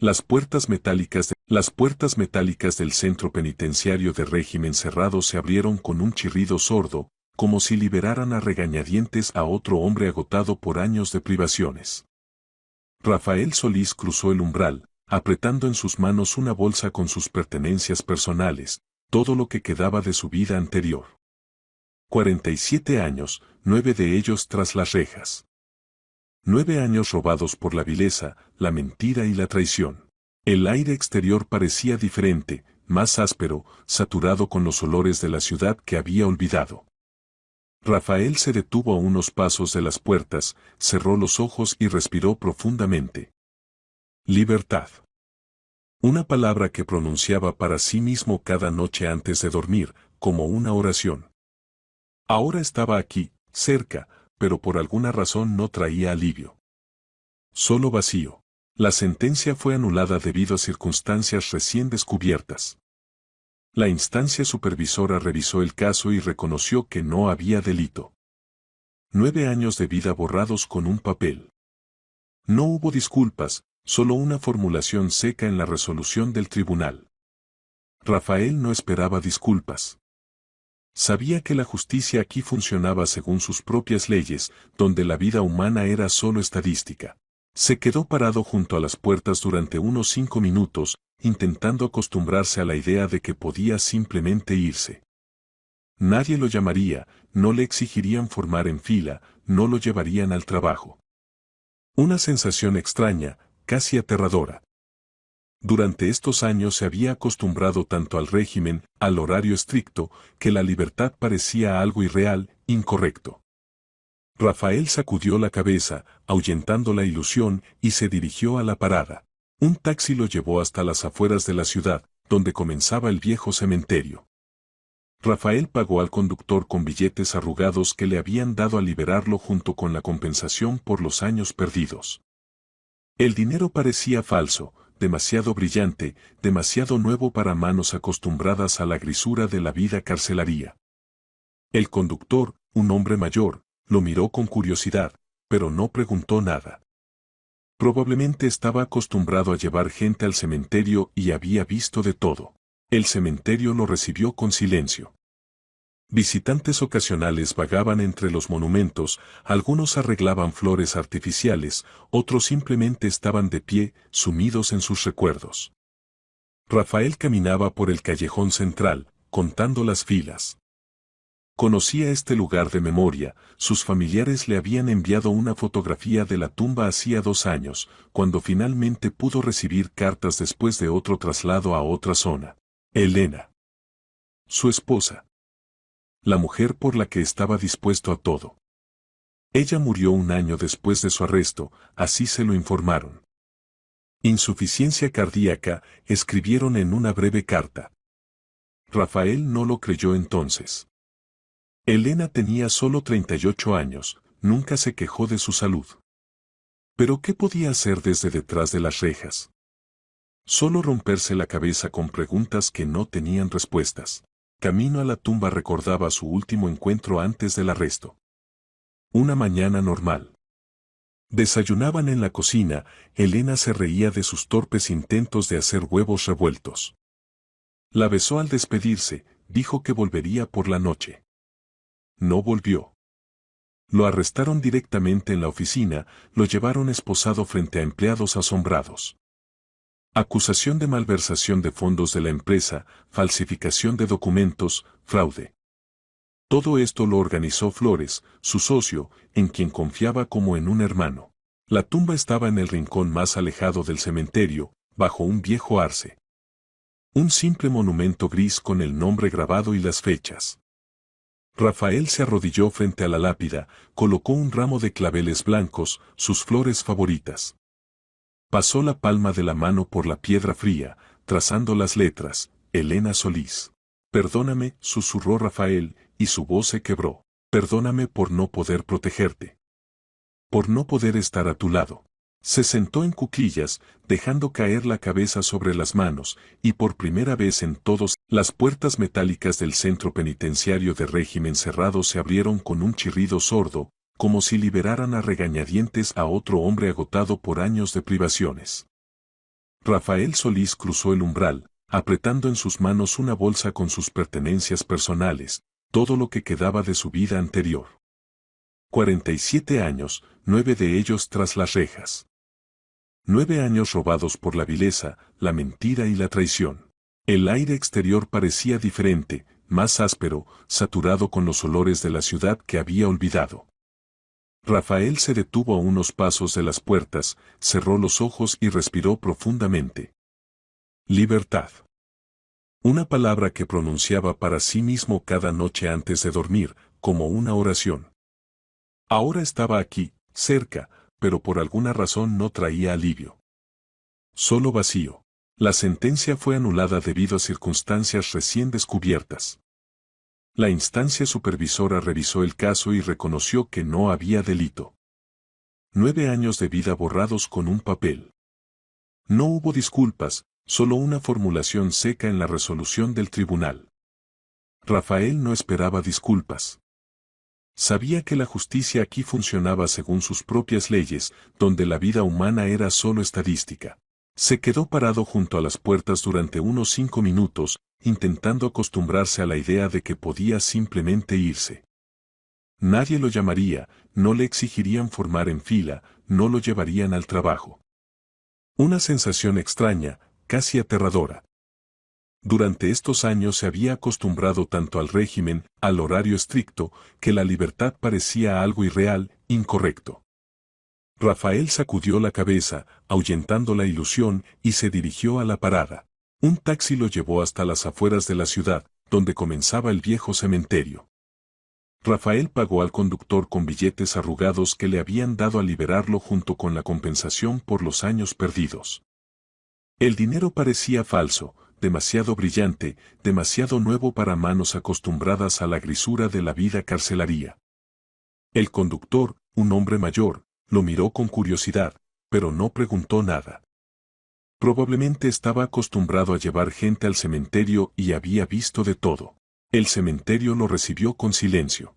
Las puertas metálicas del centro penitenciario de régimen cerrado se abrieron con un chirrido sordo, como si liberaran a regañadientes a otro hombre agotado por años de privaciones. Rafael Solís cruzó el umbral, apretando en sus manos una bolsa con sus pertenencias personales, todo lo que quedaba de su vida anterior. 47 años, 9 de ellos tras las rejas. 9 años robados por la vileza, la mentira y la traición. El aire exterior parecía diferente, más áspero, saturado con los olores de la ciudad que había olvidado. Rafael se detuvo a unos pasos de las puertas, cerró los ojos y respiró profundamente. Libertad. Una palabra que pronunciaba para sí mismo cada noche antes de dormir, como una oración. Ahora estaba aquí, cerca, pero por alguna razón no traía alivio. Solo vacío. La sentencia fue anulada debido a circunstancias recién descubiertas. La instancia supervisora revisó el caso y reconoció que no había delito. 9 años de vida borrados con un papel. No hubo disculpas, solo una formulación seca en la resolución del tribunal. Rafael no esperaba disculpas. Sabía que la justicia aquí funcionaba según sus propias leyes, donde la vida humana era solo estadística. Se quedó parado junto a las puertas durante unos 5 minutos, intentando acostumbrarse a la idea de que podía simplemente irse. Nadie lo llamaría, no le exigirían formar en fila, no lo llevarían al trabajo. Una sensación extraña, casi aterradora. Durante estos años se había acostumbrado tanto al régimen, al horario estricto, que la libertad parecía algo irreal, incorrecto. Rafael sacudió la cabeza, ahuyentando la ilusión, y se dirigió a la parada. Un taxi lo llevó hasta las afueras de la ciudad, donde comenzaba el viejo cementerio. Rafael pagó al conductor con billetes arrugados que le habían dado al liberarlo junto con la compensación por los años perdidos. El dinero parecía falso, demasiado brillante, demasiado nuevo para manos acostumbradas a la grisura de la vida carcelaria. El conductor, un hombre mayor, lo miró con curiosidad, pero no preguntó nada. Probablemente estaba acostumbrado a llevar gente al cementerio y había visto de todo. El cementerio lo recibió con silencio. Visitantes ocasionales vagaban entre los monumentos, algunos arreglaban flores artificiales, otros simplemente estaban de pie, sumidos en sus recuerdos. Rafael caminaba por el callejón central, contando las filas. Conocía este lugar de memoria, sus familiares le habían enviado una fotografía de la tumba hacía 2 años, cuando finalmente pudo recibir cartas después de otro traslado a otra zona. Elena. Su esposa. La mujer por la que estaba dispuesto a todo. Ella murió 1 año después de su arresto, así se lo informaron. Insuficiencia cardíaca, escribieron en una breve carta. Rafael no lo creyó entonces. Elena tenía solo 38 años, nunca se quejó de su salud. ¿Pero qué podía hacer desde detrás de las rejas? Solo romperse la cabeza con preguntas que no tenían respuestas. Camino a la tumba recordaba su último encuentro antes del arresto. Una mañana normal. Desayunaban en la cocina, Elena se reía de sus torpes intentos de hacer huevos revueltos. La besó al despedirse, dijo que volvería por la noche. No volvió. Lo arrestaron directamente en la oficina, lo llevaron esposado frente a empleados asombrados. Acusación de malversación de fondos de la empresa, falsificación de documentos, fraude. Todo esto lo organizó Flores, su socio, en quien confiaba como en un hermano. La tumba estaba en el rincón más alejado del cementerio, bajo un viejo arce. Un simple monumento gris con el nombre grabado y las fechas. Rafael se arrodilló frente a la lápida, colocó un ramo de claveles blancos, sus flores favoritas. Pasó la palma de la mano por la piedra fría, trazando las letras, Elena Solís. Perdóname, susurró Rafael, y su voz se quebró. Perdóname por no poder protegerte. Por no poder estar a tu lado. Se sentó en cuclillas, dejando caer la cabeza sobre las manos, y por primera vez en todos, las puertas metálicas del centro penitenciario de régimen cerrado se abrieron con un chirrido sordo, como si liberaran a regañadientes a otro hombre agotado por años de privaciones. Rafael Solís cruzó el umbral, apretando en sus manos una bolsa con sus pertenencias personales, todo lo que quedaba de su vida anterior. 47 años, 9 de ellos tras las rejas. 9 años robados por la vileza, la mentira y la traición. El aire exterior parecía diferente, más áspero, saturado con los olores de la ciudad que había olvidado. Rafael se detuvo a unos pasos de las puertas, cerró los ojos y respiró profundamente. Libertad. Una palabra que pronunciaba para sí mismo cada noche antes de dormir, como una oración. Ahora estaba aquí, cerca, pero por alguna razón no traía alivio. Solo vacío. La sentencia fue anulada debido a circunstancias recién descubiertas. La instancia supervisora revisó el caso y reconoció que no había delito. 9 años de vida borrados con un papel. No hubo disculpas, solo una formulación seca en la resolución del tribunal. Rafael no esperaba disculpas. Sabía que la justicia aquí funcionaba según sus propias leyes, donde la vida humana era solo estadística. Se quedó parado junto a las puertas durante unos 5 minutos, intentando acostumbrarse a la idea de que podía simplemente irse. Nadie lo llamaría, no le exigirían formar en fila, no lo llevarían al trabajo. Una sensación extraña, casi aterradora. Durante estos años se había acostumbrado tanto al régimen, al horario estricto, que la libertad parecía algo irreal, incorrecto. Rafael sacudió la cabeza, ahuyentando la ilusión, y se dirigió a la parada. Un taxi lo llevó hasta las afueras de la ciudad, donde comenzaba el viejo cementerio. Rafael pagó al conductor con billetes arrugados que le habían dado al liberarlo junto con la compensación por los años perdidos. El dinero parecía falso, demasiado brillante, demasiado nuevo para manos acostumbradas a la grisura de la vida carcelaria. El conductor, un hombre mayor, lo miró con curiosidad, pero no preguntó nada. Probablemente estaba acostumbrado a llevar gente al cementerio y había visto de todo. El cementerio lo recibió con silencio.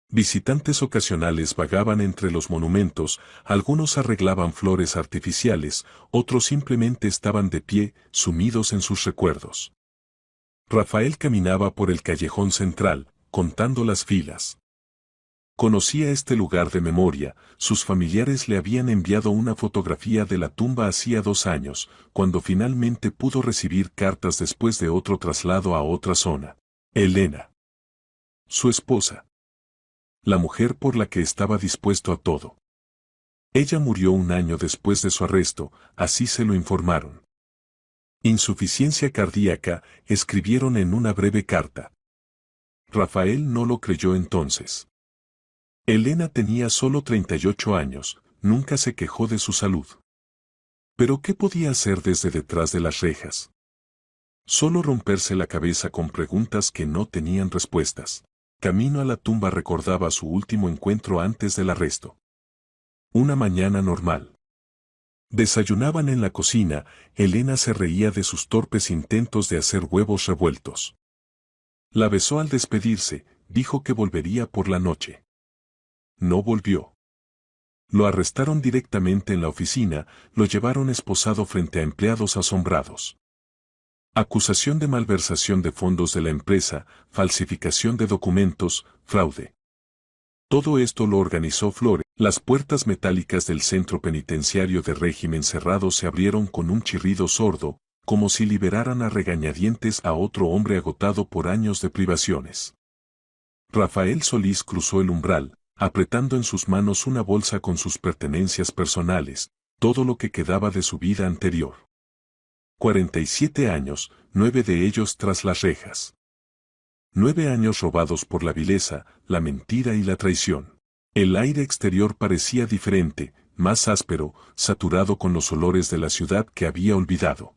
Visitantes ocasionales vagaban entre los monumentos, algunos arreglaban flores artificiales, otros simplemente estaban de pie, sumidos en sus recuerdos. Rafael caminaba por el callejón central, contando las filas. Conocía este lugar de memoria, sus familiares le habían enviado una fotografía de la tumba hacía 2 años, cuando finalmente pudo recibir cartas después de otro traslado a otra zona. Elena. Su esposa. La mujer por la que estaba dispuesto a todo. Ella murió 1 año después de su arresto, así se lo informaron. Insuficiencia cardíaca, escribieron en una breve carta. Rafael no lo creyó entonces. Elena tenía solo 38 años, nunca se quejó de su salud. ¿Pero qué podía hacer desde detrás de las rejas? Solo romperse la cabeza con preguntas que no tenían respuestas. Camino a la tumba recordaba su último encuentro antes del arresto. Una mañana normal. Desayunaban en la cocina, Elena se reía de sus torpes intentos de hacer huevos revueltos. La besó al despedirse, dijo que volvería por la noche. No volvió. Lo arrestaron directamente en la oficina, lo llevaron esposado frente a empleados asombrados. Acusación de malversación de fondos de la empresa, falsificación de documentos, fraude. Todo esto lo organizó Flores. Las puertas metálicas del centro penitenciario de régimen cerrado se abrieron con un chirrido sordo, como si liberaran a regañadientes a otro hombre agotado por años de privaciones. Rafael Solís cruzó el umbral, apretando en sus manos una bolsa con sus pertenencias personales, todo lo que quedaba de su vida anterior. 47 años, 9 de ellos tras las rejas. 9 años robados por la vileza, la mentira y la traición. El aire exterior parecía diferente, más áspero, saturado con los olores de la ciudad que había olvidado.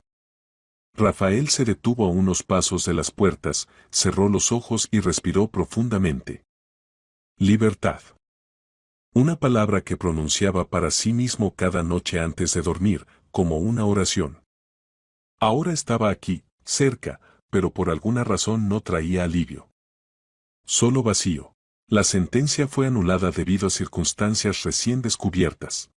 Rafael se detuvo a unos pasos de las puertas, cerró los ojos y respiró profundamente. Libertad. Una palabra que pronunciaba para sí mismo cada noche antes de dormir, como una oración. Ahora estaba aquí, cerca, pero por alguna razón no traía alivio. Solo vacío. La sentencia fue anulada debido a circunstancias recién descubiertas.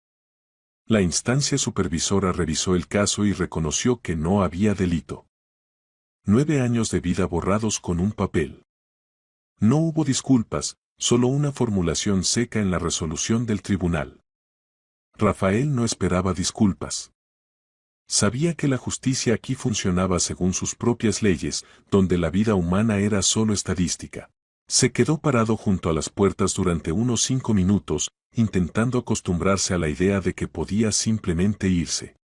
La instancia supervisora revisó el caso y reconoció que no había delito. 9 años de vida borrados con un papel. No hubo disculpas, solo una formulación seca en la resolución del tribunal. Rafael no esperaba disculpas. Sabía que la justicia aquí funcionaba según sus propias leyes, donde la vida humana era solo estadística. Se quedó parado junto a las puertas durante unos 5 minutos, intentando acostumbrarse a la idea de que podía simplemente irse.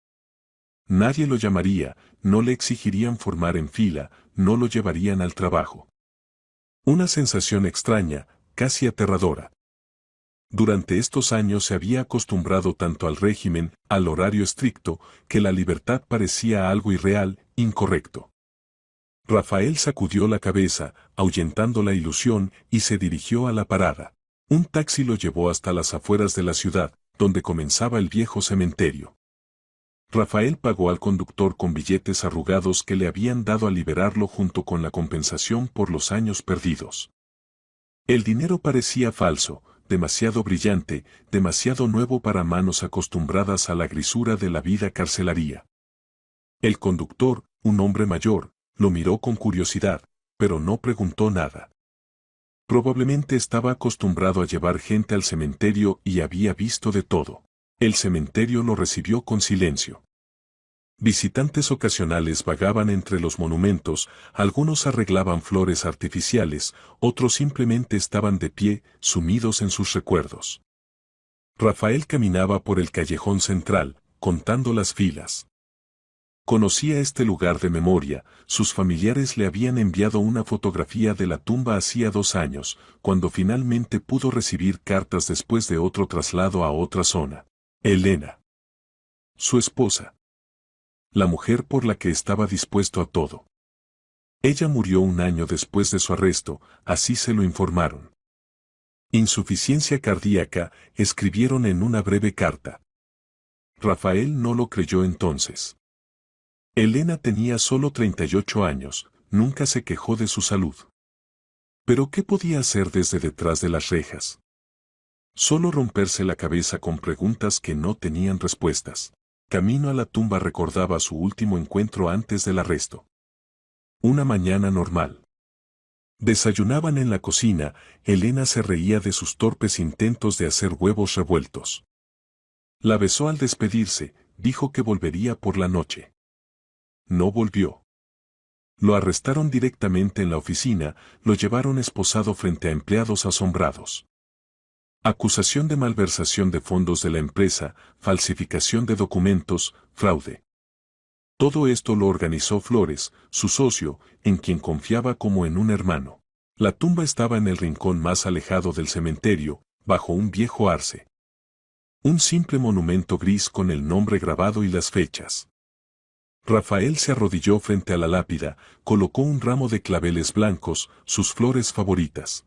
Nadie lo llamaría, no le exigirían formar en fila, no lo llevarían al trabajo. Una sensación extraña, casi aterradora. Durante estos años se había acostumbrado tanto al régimen, al horario estricto, que la libertad parecía algo irreal, incorrecto. Rafael sacudió la cabeza, ahuyentando la ilusión, y se dirigió a la parada. Un taxi lo llevó hasta las afueras de la ciudad, donde comenzaba el viejo cementerio. Rafael pagó al conductor con billetes arrugados que le habían dado al liberarlo junto con la compensación por los años perdidos. El dinero parecía falso, demasiado brillante, demasiado nuevo para manos acostumbradas a la grisura de la vida carcelaria. El conductor, un hombre mayor, lo miró con curiosidad, pero no preguntó nada. Probablemente estaba acostumbrado a llevar gente al cementerio y había visto de todo. El cementerio lo recibió con silencio. Visitantes ocasionales vagaban entre los monumentos, algunos arreglaban flores artificiales, otros simplemente estaban de pie, sumidos en sus recuerdos. Rafael caminaba por el callejón central, contando las filas. Conocía este lugar de memoria, sus familiares le habían enviado una fotografía de la tumba hacía 2 años, cuando finalmente pudo recibir cartas después de otro traslado a otra zona. Elena. Su esposa. La mujer por la que estaba dispuesto a todo. Ella murió 1 año después de su arresto, así se lo informaron. Insuficiencia cardíaca, escribieron en una breve carta. Rafael no lo creyó entonces. Elena tenía solo 38 años, nunca se quejó de su salud. ¿Pero qué podía hacer desde detrás de las rejas? Solo romperse la cabeza con preguntas que no tenían respuestas. Camino a la tumba recordaba su último encuentro antes del arresto. Una mañana normal. Desayunaban en la cocina, Elena se reía de sus torpes intentos de hacer huevos revueltos. La besó al despedirse, dijo que volvería por la noche. No volvió. Lo arrestaron directamente en la oficina, lo llevaron esposado frente a empleados asombrados. Acusación de malversación de fondos de la empresa, falsificación de documentos, fraude. Todo esto lo organizó Flores, su socio, en quien confiaba como en un hermano. La tumba estaba en el rincón más alejado del cementerio, bajo un viejo arce. Un simple monumento gris con el nombre grabado y las fechas. Rafael se arrodilló frente a la lápida, colocó un ramo de claveles blancos, sus flores favoritas.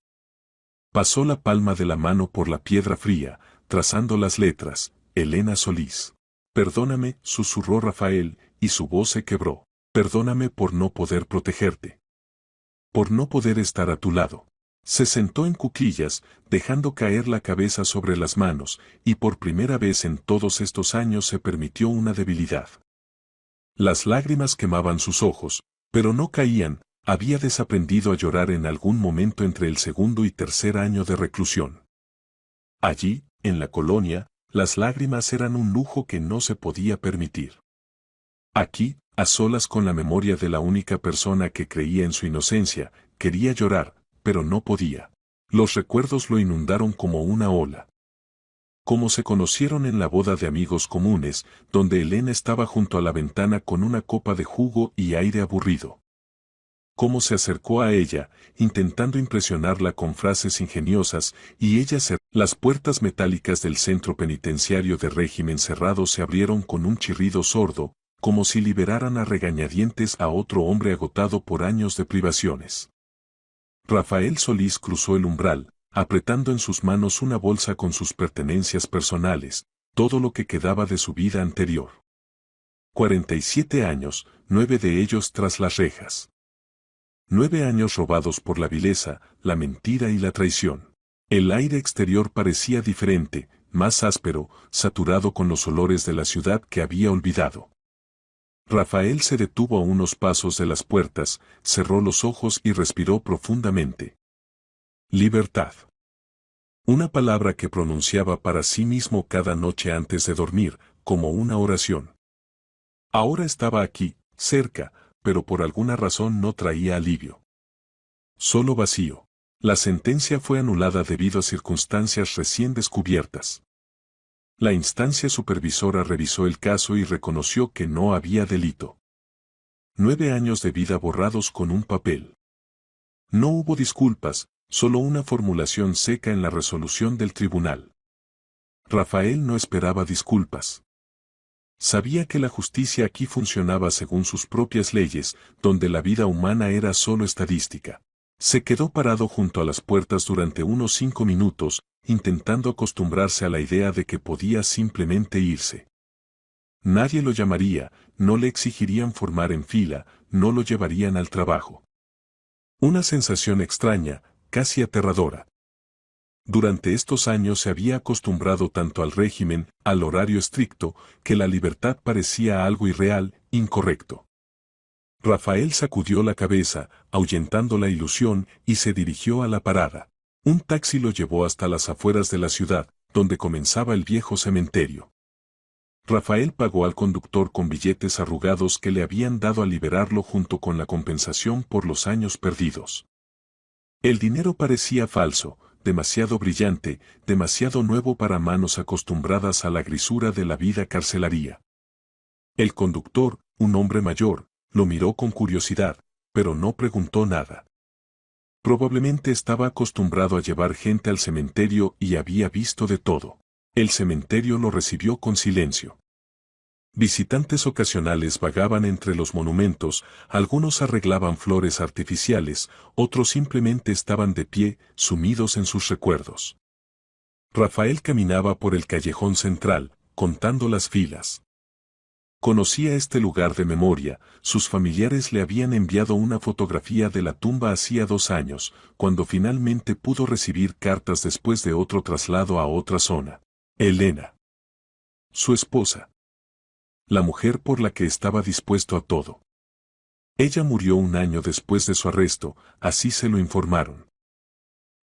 Pasó la palma de la mano por la piedra fría, trazando las letras, Elena Solís. Perdóname, susurró Rafael, y su voz se quebró. Perdóname por no poder protegerte. Por no poder estar a tu lado. Se sentó en cuclillas, dejando caer la cabeza sobre las manos, y por primera vez en todos estos años se permitió una debilidad. Las lágrimas quemaban sus ojos, pero no caían. Había desaprendido a llorar en algún momento entre el 2.º y 3.er año de reclusión. Allí, en la colonia, las lágrimas eran un lujo que no se podía permitir. Aquí, a solas con la memoria de la única persona que creía en su inocencia, quería llorar, pero no podía. Los recuerdos lo inundaron como una ola. Como se conocieron en la boda de amigos comunes, donde Elena estaba junto a la ventana con una copa de jugo y aire aburrido. Cómo se acercó a ella, intentando impresionarla con frases ingeniosas, y ella cerró. Las puertas metálicas del centro penitenciario de régimen cerrado se abrieron con un chirrido sordo, como si liberaran a regañadientes a otro hombre agotado por años de privaciones. Rafael Solís cruzó el umbral, apretando en sus manos una bolsa con sus pertenencias personales, todo lo que quedaba de su vida anterior. 47 años, 9 de ellos tras las rejas. 9 años robados por la vileza, la mentira y la traición. El aire exterior parecía diferente, más áspero, saturado con los olores de la ciudad que había olvidado. Rafael se detuvo a unos pasos de las puertas, cerró los ojos y respiró profundamente. Libertad. Una palabra que pronunciaba para sí mismo cada noche antes de dormir, como una oración. Ahora estaba aquí, cerca, pero por alguna razón no traía alivio. Solo vacío. La sentencia fue anulada debido a circunstancias recién descubiertas. La instancia supervisora revisó el caso y reconoció que no había delito. 9 años de vida borrados con un papel. No hubo disculpas, solo una formulación seca en la resolución del tribunal. Rafael no esperaba disculpas. Sabía que la justicia aquí funcionaba según sus propias leyes, donde la vida humana era solo estadística. Se quedó parado junto a las puertas durante unos 5 minutos, intentando acostumbrarse a la idea de que podía simplemente irse. Nadie lo llamaría, no le exigirían formar en fila, no lo llevarían al trabajo. Una sensación extraña, casi aterradora. Durante estos años se había acostumbrado tanto al régimen, al horario estricto, que la libertad parecía algo irreal, incorrecto. Rafael sacudió la cabeza, ahuyentando la ilusión, y se dirigió a la parada. Un taxi lo llevó hasta las afueras de la ciudad, donde comenzaba el viejo cementerio. Rafael pagó al conductor con billetes arrugados que le habían dado al liberarlo junto con la compensación por los años perdidos. El dinero parecía falso, demasiado brillante, demasiado nuevo para manos acostumbradas a la grisura de la vida carcelaria. El conductor, un hombre mayor, lo miró con curiosidad, pero no preguntó nada. Probablemente estaba acostumbrado a llevar gente al cementerio y había visto de todo. El cementerio lo recibió con silencio. Visitantes ocasionales vagaban entre los monumentos, algunos arreglaban flores artificiales, otros simplemente estaban de pie, sumidos en sus recuerdos. Rafael caminaba por el callejón central, contando las filas. Conocía este lugar de memoria, sus familiares le habían enviado una fotografía de la tumba hacía 2 años, cuando finalmente pudo recibir cartas después de otro traslado a otra zona. Elena. Su esposa. La mujer por la que estaba dispuesto a todo. Ella murió 1 año después de su arresto, así se lo informaron.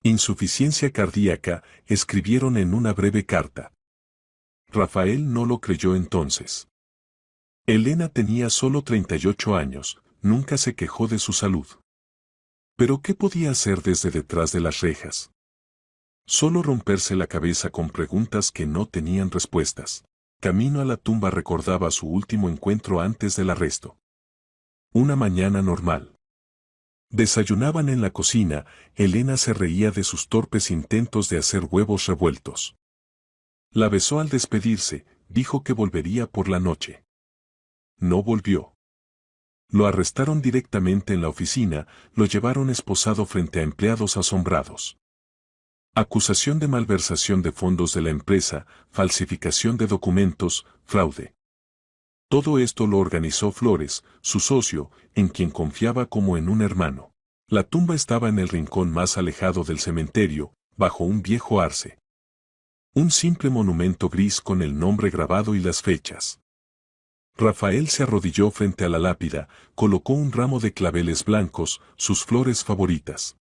Insuficiencia cardíaca, escribieron en una breve carta. Rafael no lo creyó entonces. Elena tenía solo 38 años, nunca se quejó de su salud. ¿Pero qué podía hacer desde detrás de las rejas? Solo romperse la cabeza con preguntas que no tenían respuestas. Camino a la tumba recordaba su último encuentro antes del arresto. Una mañana normal. Desayunaban en la cocina, Elena se reía de sus torpes intentos de hacer huevos revueltos. La besó al despedirse, dijo que volvería por la noche. No volvió. Lo arrestaron directamente en la oficina, lo llevaron esposado frente a empleados asombrados. Acusación de malversación de fondos de la empresa, falsificación de documentos, fraude. Todo esto lo organizó Flores, su socio, en quien confiaba como en un hermano. La tumba estaba en el rincón más alejado del cementerio, bajo un viejo arce. Un simple monumento gris con el nombre grabado y las fechas. Rafael se arrodilló frente a la lápida, colocó un ramo de claveles blancos, sus flores favoritas.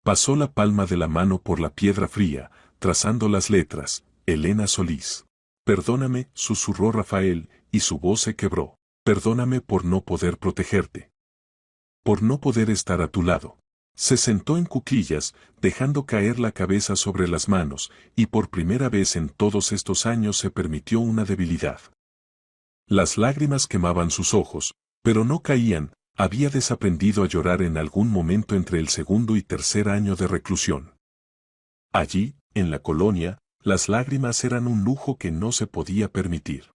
Pasó la palma de la mano por la piedra fría, trazando las letras, Elena Solís. Perdóname, susurró Rafael, y su voz se quebró. Perdóname por no poder protegerte. Por no poder estar a tu lado. Se sentó en cuclillas, dejando caer la cabeza sobre las manos, y por primera vez en todos estos años se permitió una debilidad. Las lágrimas quemaban sus ojos, pero no caían, había desaprendido a llorar en algún momento entre el 2º y 3er año de reclusión. Allí, en la colonia, las lágrimas eran un lujo que no se podía permitir.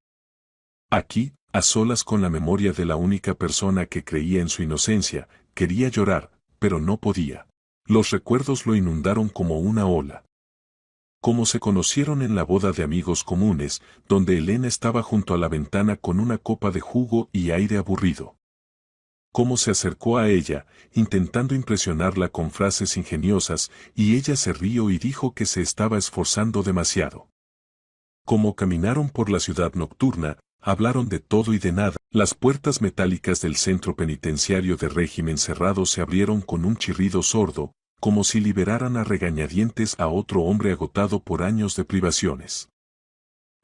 Aquí, a solas con la memoria de la única persona que creía en su inocencia, quería llorar, pero no podía. Los recuerdos lo inundaron como una ola. Como se conocieron en la boda de amigos comunes, donde Elena estaba junto a la ventana con una copa de jugo y aire aburrido. Cómo se acercó a ella, intentando impresionarla con frases ingeniosas, y ella se rió y dijo que se estaba esforzando demasiado. Como caminaron por la ciudad nocturna, hablaron de todo y de nada. Las puertas metálicas del centro penitenciario de régimen cerrado se abrieron con un chirrido sordo, como si liberaran a regañadientes a otro hombre agotado por años de privaciones.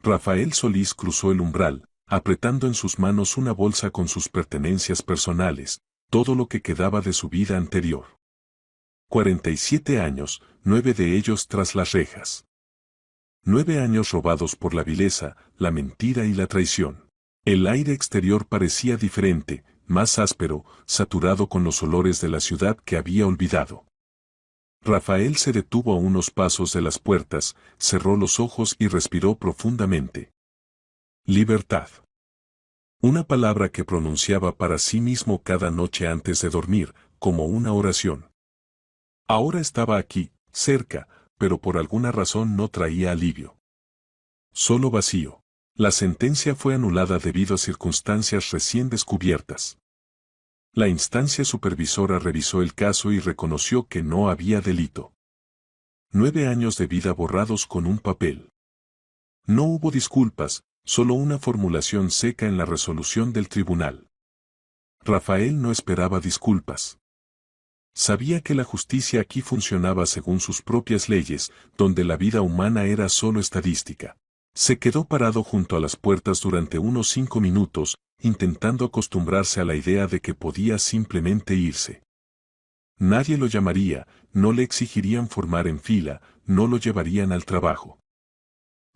Rafael Solís cruzó el umbral, apretando en sus manos una bolsa con sus pertenencias personales, todo lo que quedaba de su vida anterior. 47 años, 9 de ellos tras las rejas. 9 años robados por la vileza, la mentira y la traición. El aire exterior parecía diferente, más áspero, saturado con los olores de la ciudad que había olvidado. Rafael se detuvo a unos pasos de las puertas, cerró los ojos y respiró profundamente. Libertad. Una palabra que pronunciaba para sí mismo cada noche antes de dormir, como una oración. Ahora estaba aquí, cerca, pero por alguna razón no traía alivio. Solo vacío. La sentencia fue anulada debido a circunstancias recién descubiertas. La instancia supervisora revisó el caso y reconoció que no había delito. 9 años de vida borrados con un papel. No hubo disculpas, solo una formulación seca en la resolución del tribunal. Rafael no esperaba disculpas. Sabía que la justicia aquí funcionaba según sus propias leyes, donde la vida humana era solo estadística. Se quedó parado junto a las puertas durante unos 5 minutos, intentando acostumbrarse a la idea de que podía simplemente irse. Nadie lo llamaría, no le exigirían formar en fila, no lo llevarían al trabajo.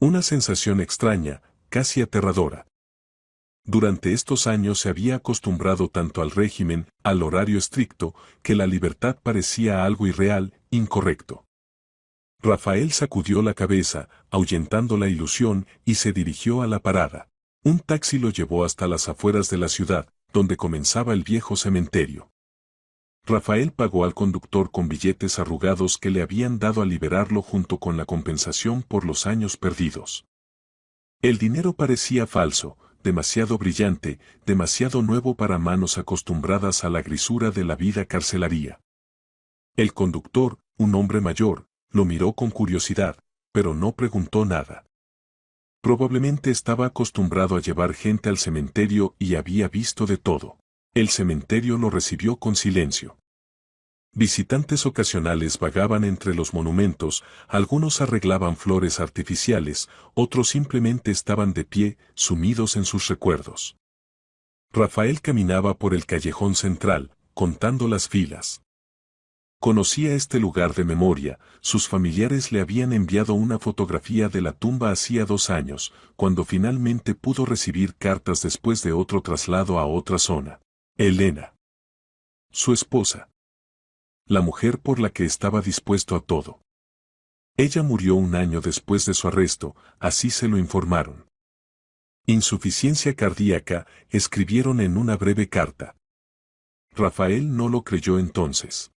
Una sensación extraña, casi aterradora. Durante estos años se había acostumbrado tanto al régimen, al horario estricto, que la libertad parecía algo irreal, incorrecto. Rafael sacudió la cabeza, ahuyentando la ilusión, y se dirigió a la parada. Un taxi lo llevó hasta las afueras de la ciudad, donde comenzaba el viejo cementerio. Rafael pagó al conductor con billetes arrugados que le habían dado al liberarlo junto con la compensación por los años perdidos. El dinero parecía falso, demasiado brillante, demasiado nuevo para manos acostumbradas a la grisura de la vida carcelaria. El conductor, un hombre mayor, lo miró con curiosidad, pero no preguntó nada. Probablemente estaba acostumbrado a llevar gente al cementerio y había visto de todo. El cementerio lo recibió con silencio. Visitantes ocasionales vagaban entre los monumentos, algunos arreglaban flores artificiales, otros simplemente estaban de pie, sumidos en sus recuerdos. Rafael caminaba por el callejón central, contando las filas. Conocía este lugar de memoria, sus familiares le habían enviado una fotografía de la tumba hacía 2 años, cuando finalmente pudo recibir cartas después de otro traslado a otra zona. Elena. Su esposa. La mujer por la que estaba dispuesto a todo. Ella murió 1 año después de su arresto, así se lo informaron. Insuficiencia cardíaca, escribieron en una breve carta. Rafael no lo creyó entonces.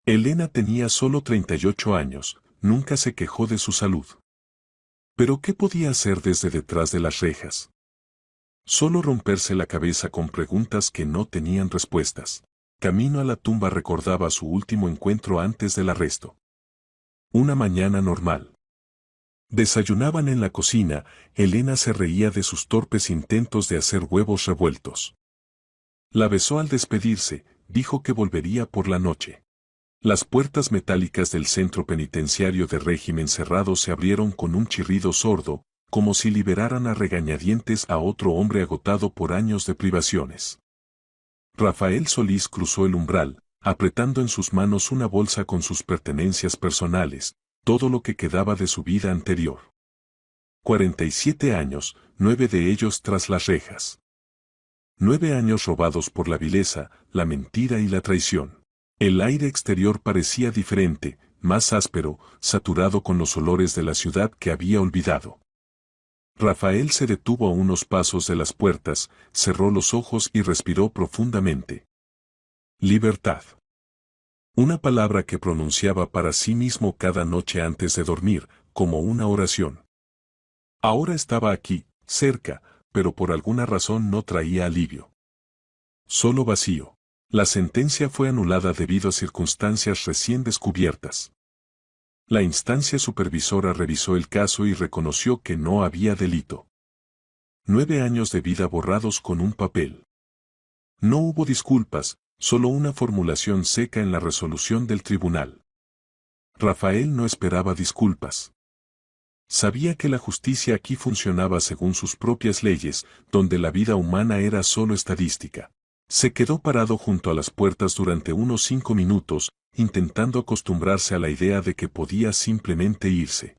Elena tenía solo 38 años, nunca se quejó de su salud. ¿Pero qué podía hacer desde detrás de las rejas? Solo romperse la cabeza con preguntas que no tenían respuestas. Camino a la tumba recordaba su último encuentro antes del arresto. Una mañana normal. Desayunaban en la cocina, Elena se reía de sus torpes intentos de hacer huevos revueltos. La besó al despedirse, dijo que volvería por la noche. Las puertas metálicas del centro penitenciario de régimen cerrado se abrieron con un chirrido sordo, como si liberaran a regañadientes a otro hombre agotado por años de privaciones. Rafael Solís cruzó el umbral, apretando en sus manos una bolsa con sus pertenencias personales, todo lo que quedaba de su vida anterior. 47 años, 9 de ellos tras las rejas. 9 años robados por la vileza, la mentira y la traición. El aire exterior parecía diferente, más áspero, saturado con los olores de la ciudad que había olvidado. Rafael se detuvo a unos pasos de las puertas, cerró los ojos y respiró profundamente. Libertad. Una palabra que pronunciaba para sí mismo cada noche antes de dormir, como una oración. Ahora estaba aquí, cerca, pero por alguna razón no traía alivio. Solo vacío. La sentencia fue anulada debido a circunstancias recién descubiertas. La instancia supervisora revisó el caso y reconoció que no había delito. 9 años de vida borrados con un papel. No hubo disculpas, solo una formulación seca en la resolución del tribunal. Rafael no esperaba disculpas. Sabía que la justicia aquí funcionaba según sus propias leyes, donde la vida humana era solo estadística. Se quedó parado junto a las puertas durante unos 5 minutos, intentando acostumbrarse a la idea de que podía simplemente irse.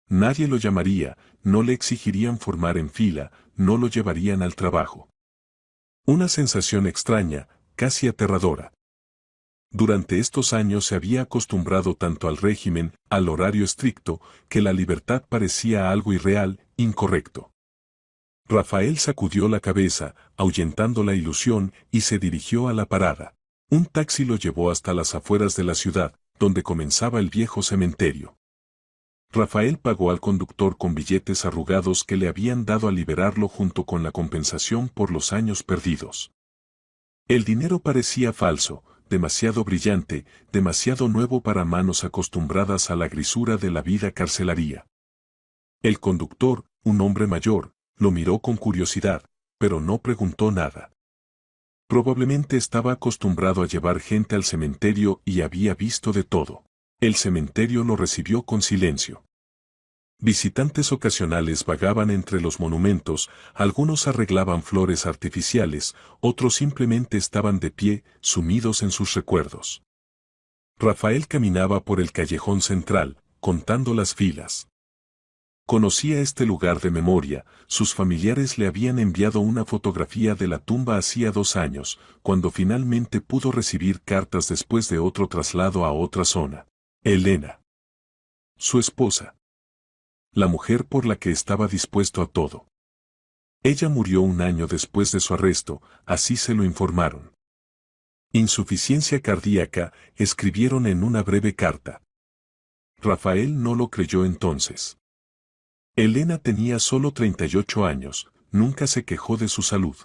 Nadie lo llamaría, no le exigirían formar en fila, no lo llevarían al trabajo. Una sensación extraña, casi aterradora. Durante estos años se había acostumbrado tanto al régimen, al horario estricto, que la libertad parecía algo irreal, incorrecto. Rafael sacudió la cabeza, ahuyentando la ilusión, y se dirigió a la parada. Un taxi lo llevó hasta las afueras de la ciudad, donde comenzaba el viejo cementerio. Rafael pagó al conductor con billetes arrugados que le habían dado al liberarlo junto con la compensación por los años perdidos. El dinero parecía falso, demasiado brillante, demasiado nuevo para manos acostumbradas a la grisura de la vida carcelaria. El conductor, un hombre mayor, lo miró con curiosidad, pero no preguntó nada. Probablemente estaba acostumbrado a llevar gente al cementerio y había visto de todo. El cementerio lo recibió con silencio. Visitantes ocasionales vagaban entre los monumentos, algunos arreglaban flores artificiales, otros simplemente estaban de pie, sumidos en sus recuerdos. Rafael caminaba por el callejón central, contando las filas. Conocía este lugar de memoria, sus familiares le habían enviado una fotografía de la tumba hacía 2 años, cuando finalmente pudo recibir cartas después de otro traslado a otra zona. Elena. Su esposa. La mujer por la que estaba dispuesto a todo. Ella murió 1 año después de su arresto, así se lo informaron. Insuficiencia cardíaca, escribieron en una breve carta. Rafael no lo creyó entonces. Elena tenía solo 38 años, nunca se quejó de su salud.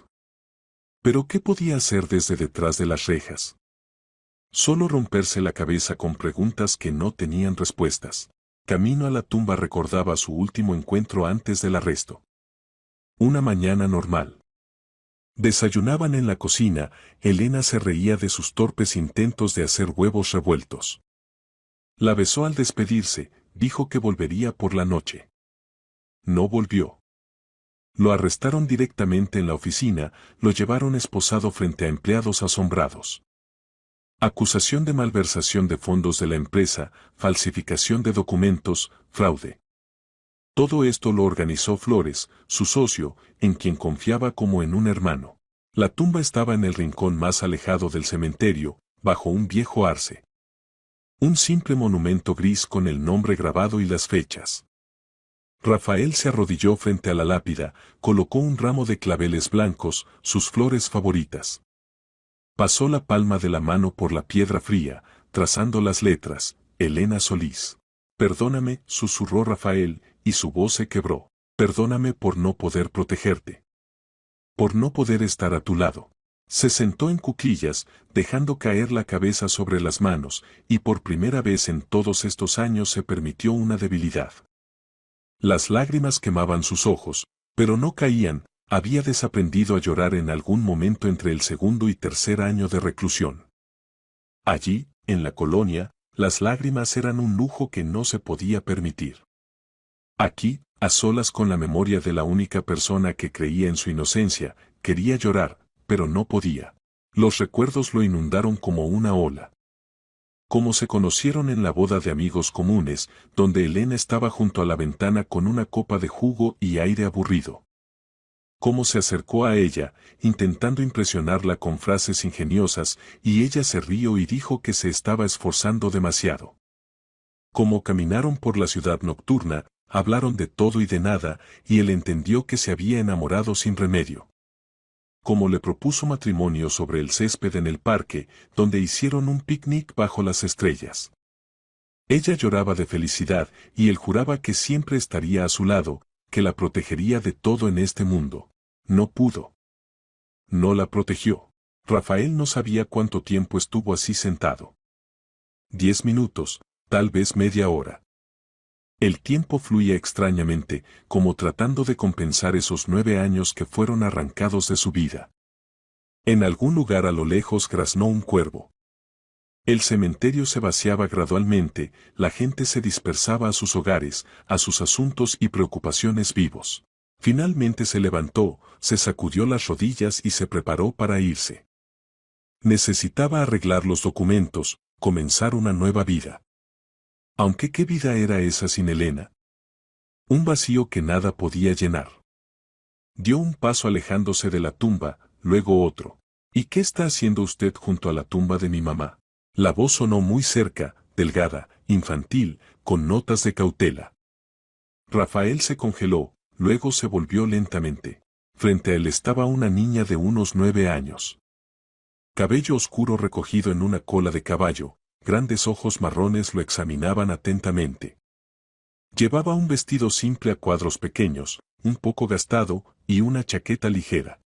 ¿Pero qué podía hacer desde detrás de las rejas? Solo romperse la cabeza con preguntas que no tenían respuestas. Camino a la tumba recordaba su último encuentro antes del arresto. Una mañana normal. Desayunaban en la cocina, Elena se reía de sus torpes intentos de hacer huevos revueltos. La besó al despedirse, dijo que volvería por la noche. No volvió. Lo arrestaron directamente en la oficina, lo llevaron esposado frente a empleados asombrados. Acusación de malversación de fondos de la empresa, falsificación de documentos, fraude. Todo esto lo organizó Flores, su socio, en quien confiaba como en un hermano. La tumba estaba en el rincón más alejado del cementerio, bajo un viejo arce. Un simple monumento gris con el nombre grabado y las fechas. Rafael se arrodilló frente a la lápida, colocó un ramo de claveles blancos, sus flores favoritas. Pasó la palma de la mano por la piedra fría, trazando las letras, Elena Solís. Perdóname, susurró Rafael, y su voz se quebró. Perdóname por no poder protegerte. Por no poder estar a tu lado. Se sentó en cuclillas, dejando caer la cabeza sobre las manos, y por primera vez en todos estos años se permitió una debilidad. Las lágrimas quemaban sus ojos, pero no caían. Había desaprendido a llorar en algún momento entre el 2º y 3er año de reclusión. Allí, en la colonia, las lágrimas eran un lujo que no se podía permitir. Aquí, a solas con la memoria de la única persona que creía en su inocencia, quería llorar, pero no podía. Los recuerdos lo inundaron como una ola. Como se conocieron en la boda de amigos comunes, donde Elena estaba junto a la ventana con una copa de jugo y aire aburrido. Cómo se acercó a ella, intentando impresionarla con frases ingeniosas, y ella se rió y dijo que se estaba esforzando demasiado. Cómo caminaron por la ciudad nocturna, hablaron de todo y de nada, y él entendió que se había enamorado sin remedio. Cómo le propuso matrimonio sobre el césped en el parque, donde hicieron un picnic bajo las estrellas. Ella lloraba de felicidad, y él juraba que siempre estaría a su lado, que la protegería de todo en este mundo. No pudo. No la protegió. Rafael no sabía cuánto tiempo estuvo así sentado. 10 minutos, tal vez media hora. El tiempo fluía extrañamente, como tratando de compensar esos 9 años que fueron arrancados de su vida. En algún lugar a lo lejos graznó un cuervo. El cementerio se vaciaba gradualmente, la gente se dispersaba a sus hogares, a sus asuntos y preocupaciones vivos. Finalmente se levantó, se sacudió las rodillas y se preparó para irse. Necesitaba arreglar los documentos, comenzar una nueva vida. Aunque ¿qué vida era esa sin Elena? Un vacío que nada podía llenar. Dio un paso alejándose de la tumba, luego otro. ¿Y qué está haciendo usted junto a la tumba de mi mamá? La voz sonó muy cerca, delgada, infantil, con notas de cautela. Rafael se congeló, luego se volvió lentamente. Frente a él estaba una niña de unos 9 años. Cabello oscuro recogido en una cola de caballo, grandes ojos marrones lo examinaban atentamente. Llevaba un vestido simple a cuadros pequeños, un poco gastado, y una chaqueta ligera.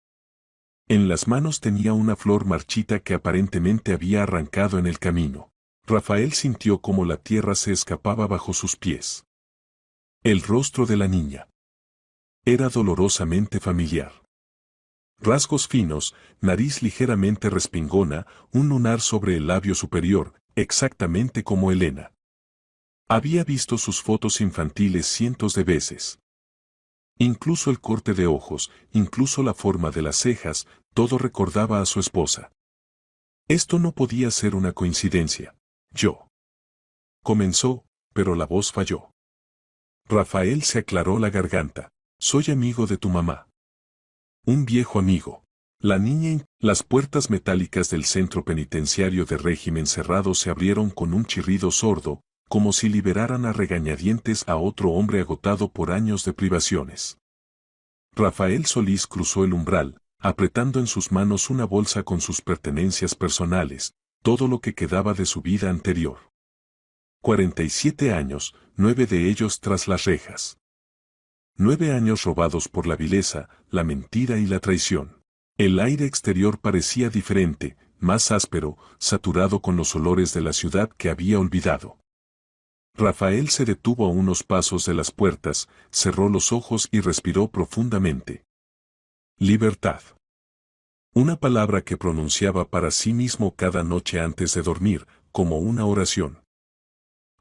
En las manos tenía una flor marchita que aparentemente había arrancado en el camino. Rafael sintió como la tierra se escapaba bajo sus pies. El rostro de la niña era dolorosamente familiar. Rasgos finos, nariz ligeramente respingona, un lunar sobre el labio superior, exactamente como Elena. Había visto sus fotos infantiles cientos de veces. Incluso el corte de ojos, incluso la forma de las cejas, todo recordaba a su esposa. Esto no podía ser una coincidencia. Yo. Comenzó, pero la voz falló. Rafael se aclaró la garganta. Soy amigo de tu mamá. Un viejo amigo. La niña. Las puertas metálicas del centro penitenciario de régimen cerrado se abrieron con un chirrido sordo, como si liberaran a regañadientes a otro hombre agotado por años de privaciones. Rafael Solís cruzó el umbral, apretando en sus manos una bolsa con sus pertenencias personales, todo lo que quedaba de su vida anterior. 47 años, 9 de ellos tras las rejas. 9 años robados por la vileza, la mentira y la traición. El aire exterior parecía diferente, más áspero, saturado con los olores de la ciudad que había olvidado. Rafael se detuvo a unos pasos de las puertas, cerró los ojos y respiró profundamente. Libertad. Una palabra que pronunciaba para sí mismo cada noche antes de dormir, como una oración.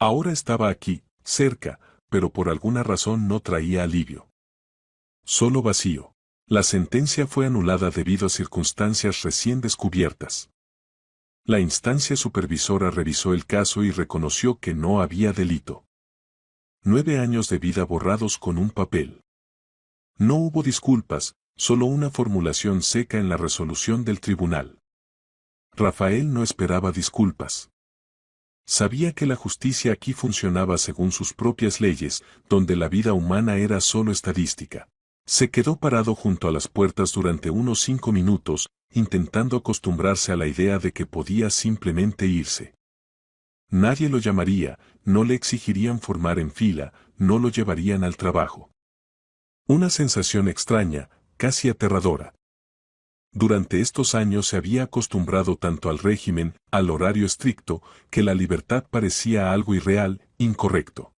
Ahora estaba aquí, cerca, pero por alguna razón no traía alivio. Solo vacío. La sentencia fue anulada debido a circunstancias recién descubiertas. La instancia supervisora revisó el caso y reconoció que no había delito. 9 años de vida borrados con un papel. No hubo disculpas, solo una formulación seca en la resolución del tribunal. Rafael no esperaba disculpas. Sabía que la justicia aquí funcionaba según sus propias leyes, donde la vida humana era solo estadística. Se quedó parado junto a las puertas durante unos 5 minutos, intentando acostumbrarse a la idea de que podía simplemente irse. Nadie lo llamaría, no le exigirían formar en fila, no lo llevarían al trabajo. Una sensación extraña, casi aterradora. Durante estos años se había acostumbrado tanto al régimen, al horario estricto, que la libertad parecía algo irreal, incorrecto.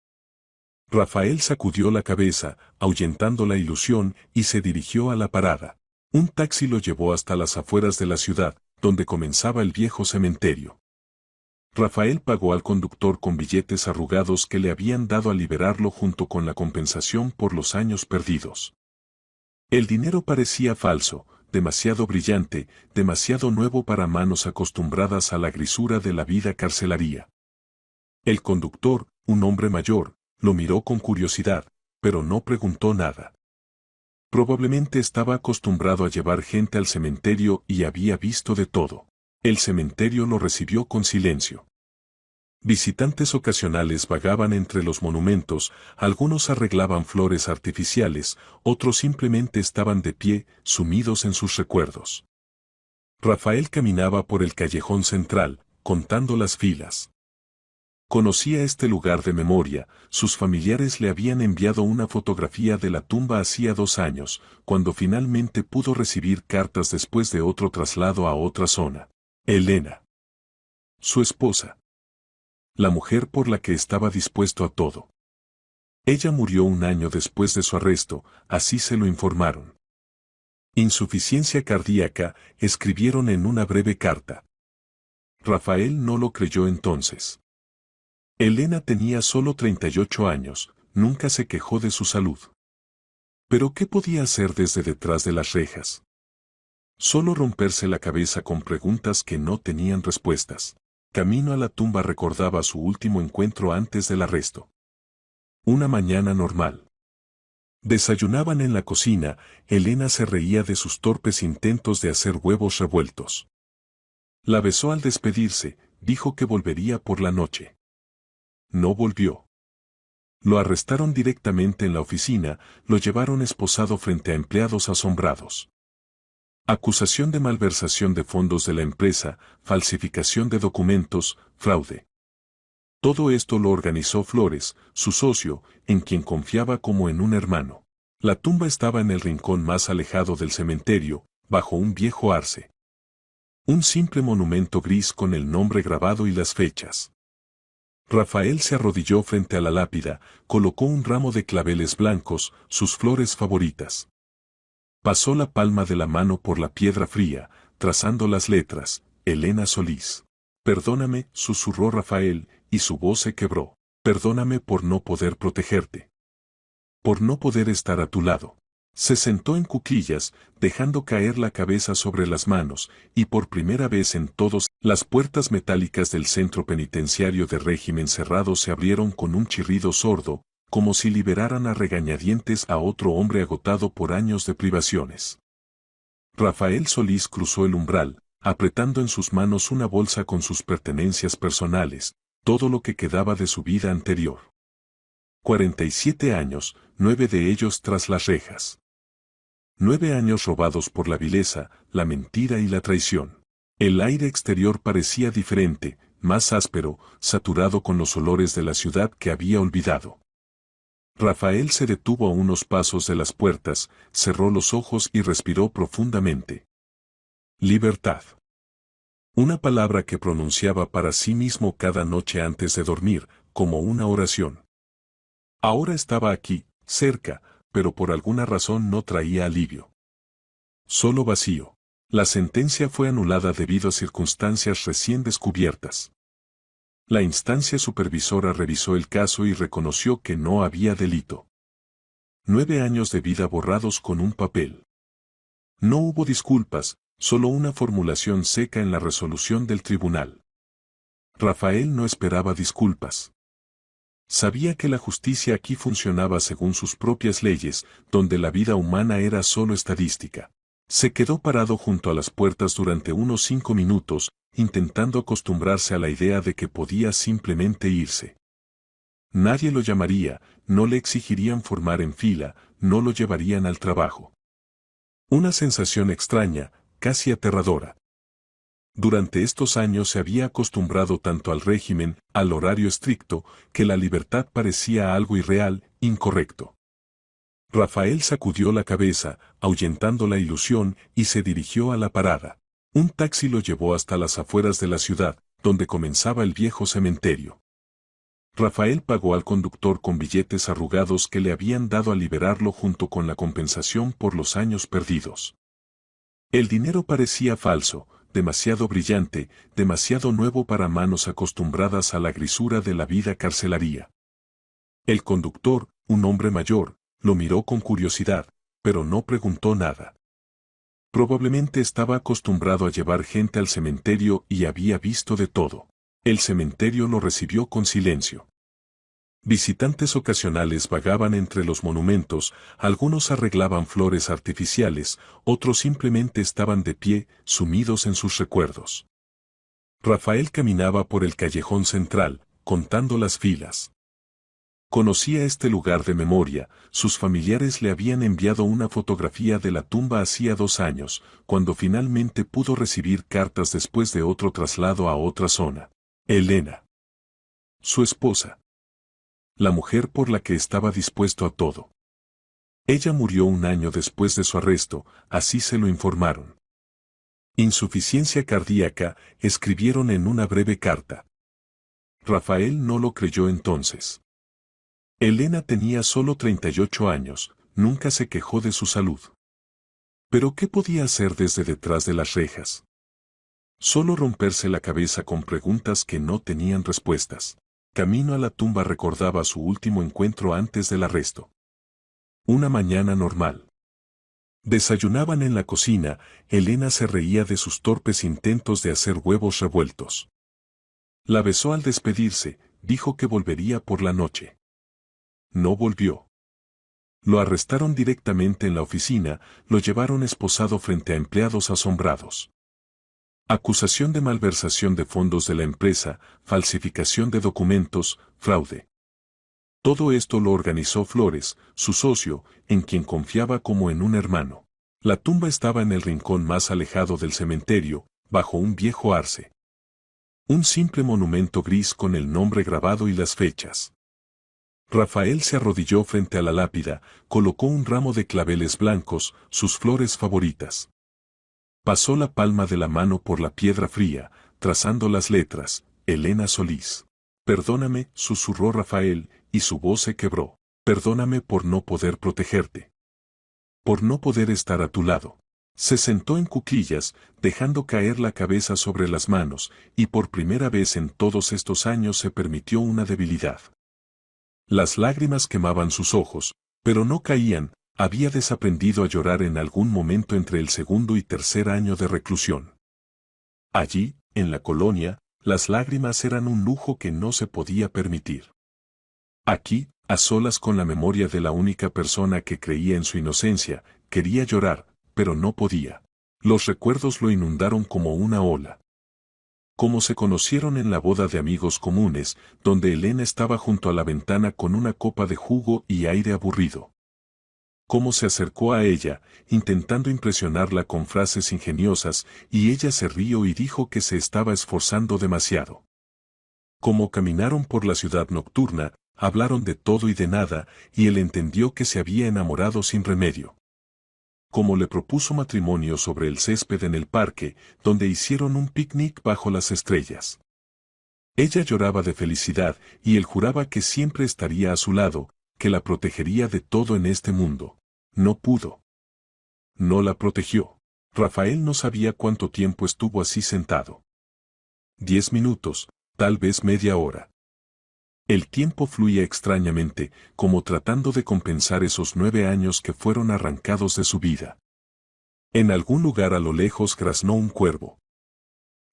Rafael sacudió la cabeza, ahuyentando la ilusión, y se dirigió a la parada. Un taxi lo llevó hasta las afueras de la ciudad, donde comenzaba el viejo cementerio. Rafael pagó al conductor con billetes arrugados que le habían dado al liberarlo junto con la compensación por los años perdidos. El dinero parecía falso, demasiado brillante, demasiado nuevo para manos acostumbradas a la grisura de la vida carcelaria. El conductor, un hombre mayor, lo miró con curiosidad, pero no preguntó nada. Probablemente estaba acostumbrado a llevar gente al cementerio y había visto de todo. El cementerio lo recibió con silencio. Visitantes ocasionales vagaban entre los monumentos, algunos arreglaban flores artificiales, otros simplemente estaban de pie, sumidos en sus recuerdos. Rafael caminaba por el callejón central, contando las filas. Conocía este lugar de memoria, sus familiares le habían enviado una fotografía de la tumba hacía 2 años, cuando finalmente pudo recibir cartas después de otro traslado a otra zona. Elena. Su esposa. la mujer por la que estaba dispuesto a todo. Ella murió un año después de su arresto, así se lo informaron. Insuficiencia cardíaca, escribieron en una breve carta. Rafael no lo creyó entonces. Elena tenía solo 38 años, nunca se quejó de su salud. Pero ¿qué podía hacer desde detrás de las rejas? Solo romperse la cabeza con preguntas que no tenían respuestas. Camino a la tumba recordaba su último encuentro antes del arresto. Una mañana normal. Desayunaban en la cocina, Elena se reía de sus torpes intentos de hacer huevos revueltos. La besó al despedirse, dijo que volvería por la noche. No volvió. Lo arrestaron directamente en la oficina, lo llevaron esposado frente a empleados asombrados. Acusación de malversación de fondos de la empresa, falsificación de documentos, fraude. Todo esto lo organizó Flores, su socio, en quien confiaba como en un hermano. La tumba estaba en el rincón más alejado del cementerio, bajo un viejo arce. Un simple monumento gris con el nombre grabado y las fechas. Rafael se arrodilló frente a la lápida, colocó un ramo de claveles blancos, sus flores favoritas. Pasó la palma de la mano por la piedra fría, trazando las letras, Elena Solís. Perdóname, susurró Rafael, y su voz se quebró. Perdóname por no poder protegerte. Por no poder estar a tu lado. Se sentó en cuclillas, dejando caer la cabeza sobre las manos, y por primera vez en todos, las puertas metálicas del centro penitenciario de régimen cerrado se abrieron con un chirrido sordo, como si liberaran a regañadientes a otro hombre agotado por años de privaciones. Rafael Solís cruzó el umbral, apretando en sus manos una bolsa con sus pertenencias personales, todo lo que quedaba de su vida anterior. 47 años, 9 de ellos tras las rejas. 9 años robados por la vileza, la mentira y la traición. El aire exterior parecía diferente, más áspero, saturado con los olores de la ciudad que había olvidado. Rafael se detuvo a unos pasos de las puertas, cerró los ojos y respiró profundamente. Libertad. Una palabra que pronunciaba para sí mismo cada noche antes de dormir, como una oración. Ahora estaba aquí, cerca, pero por alguna razón no traía alivio. Solo vacío. La sentencia fue anulada debido a circunstancias recién descubiertas. La instancia supervisora revisó el caso y reconoció que no había delito. 9 años de vida borrados con un papel. No hubo disculpas, solo una formulación seca en la resolución del tribunal. Rafael no esperaba disculpas. Sabía que la justicia aquí funcionaba según sus propias leyes, donde la vida humana era solo estadística. Se quedó parado junto a las puertas durante unos 5 minutos, intentando acostumbrarse a la idea de que podía simplemente irse. Nadie lo llamaría, no le exigirían formar en fila, no lo llevarían al trabajo. Una sensación extraña, casi aterradora. Durante estos años se había acostumbrado tanto al régimen, al horario estricto, que la libertad parecía algo irreal, incorrecto. Rafael sacudió la cabeza, ahuyentando la ilusión, y se dirigió a la parada. Un taxi lo llevó hasta las afueras de la ciudad, donde comenzaba el viejo cementerio. Rafael pagó al conductor con billetes arrugados que le habían dado al liberarlo junto con la compensación por los años perdidos. El dinero parecía falso, demasiado brillante, demasiado nuevo para manos acostumbradas a la grisura de la vida carcelaria. El conductor, un hombre mayor, lo miró con curiosidad, pero no preguntó nada. Probablemente estaba acostumbrado a llevar gente al cementerio y había visto de todo. El cementerio lo recibió con silencio. Visitantes ocasionales vagaban entre los monumentos, algunos arreglaban flores artificiales, otros simplemente estaban de pie, sumidos en sus recuerdos. Rafael caminaba por el callejón central, contando las filas. Conocía este lugar de memoria, sus familiares le habían enviado una fotografía de la tumba hacía 2 años, cuando finalmente pudo recibir cartas después de otro traslado a otra zona. Elena. Su esposa. La mujer por la que estaba dispuesto a todo. Ella murió un año después de su arresto, así se lo informaron. Insuficiencia cardíaca, escribieron en una breve carta. Rafael no lo creyó entonces. Elena tenía solo 38 años, nunca se quejó de su salud. ¿Pero qué podía hacer desde detrás de las rejas? Solo romperse la cabeza con preguntas que no tenían respuestas. Camino a la tumba recordaba su último encuentro antes del arresto. Una mañana normal. Desayunaban en la cocina, Elena se reía de sus torpes intentos de hacer huevos revueltos. La besó al despedirse, dijo que volvería por la noche. No volvió. Lo arrestaron directamente en la oficina, lo llevaron esposado frente a empleados asombrados. Acusación de malversación de fondos de la empresa, falsificación de documentos, fraude. Todo esto lo organizó Flores, su socio, en quien confiaba como en un hermano. La tumba estaba en el rincón más alejado del cementerio, bajo un viejo arce. Un simple monumento gris con el nombre grabado y las fechas. Rafael se arrodilló frente a la lápida, colocó un ramo de claveles blancos, sus flores favoritas. Pasó la palma de la mano por la piedra fría, trazando las letras, Elena Solís. Perdóname, susurró Rafael, y su voz se quebró. Perdóname por no poder protegerte. Por no poder estar a tu lado. Se sentó en cuclillas, dejando caer la cabeza sobre las manos, y por primera vez en todos estos años se permitió una debilidad. Las lágrimas quemaban sus ojos, pero no caían. Había desaprendido a llorar en algún momento entre el segundo y tercer año de reclusión. Allí, en la colonia, las lágrimas eran un lujo que no se podía permitir. Aquí, a solas con la memoria de la única persona que creía en su inocencia, quería llorar, pero no podía. Los recuerdos lo inundaron como una ola. Como se conocieron en la boda de amigos comunes, donde Elena estaba junto a la ventana con una copa de jugo y aire aburrido. Cómo se acercó a ella, intentando impresionarla con frases ingeniosas, y ella se rió y dijo que se estaba esforzando demasiado. Cómo caminaron por la ciudad nocturna, hablaron de todo y de nada, y él entendió que se había enamorado sin remedio. Cómo le propuso matrimonio sobre el césped en el parque, donde hicieron un picnic bajo las estrellas. Ella lloraba de felicidad, y él juraba que siempre estaría a su lado, que la protegería de todo en este mundo. No pudo. No la protegió. Rafael no sabía cuánto tiempo estuvo así sentado. 10 minutos, tal vez media hora. El tiempo fluía extrañamente, como tratando de compensar esos 9 años que fueron arrancados de su vida. En algún lugar a lo lejos graznó un cuervo.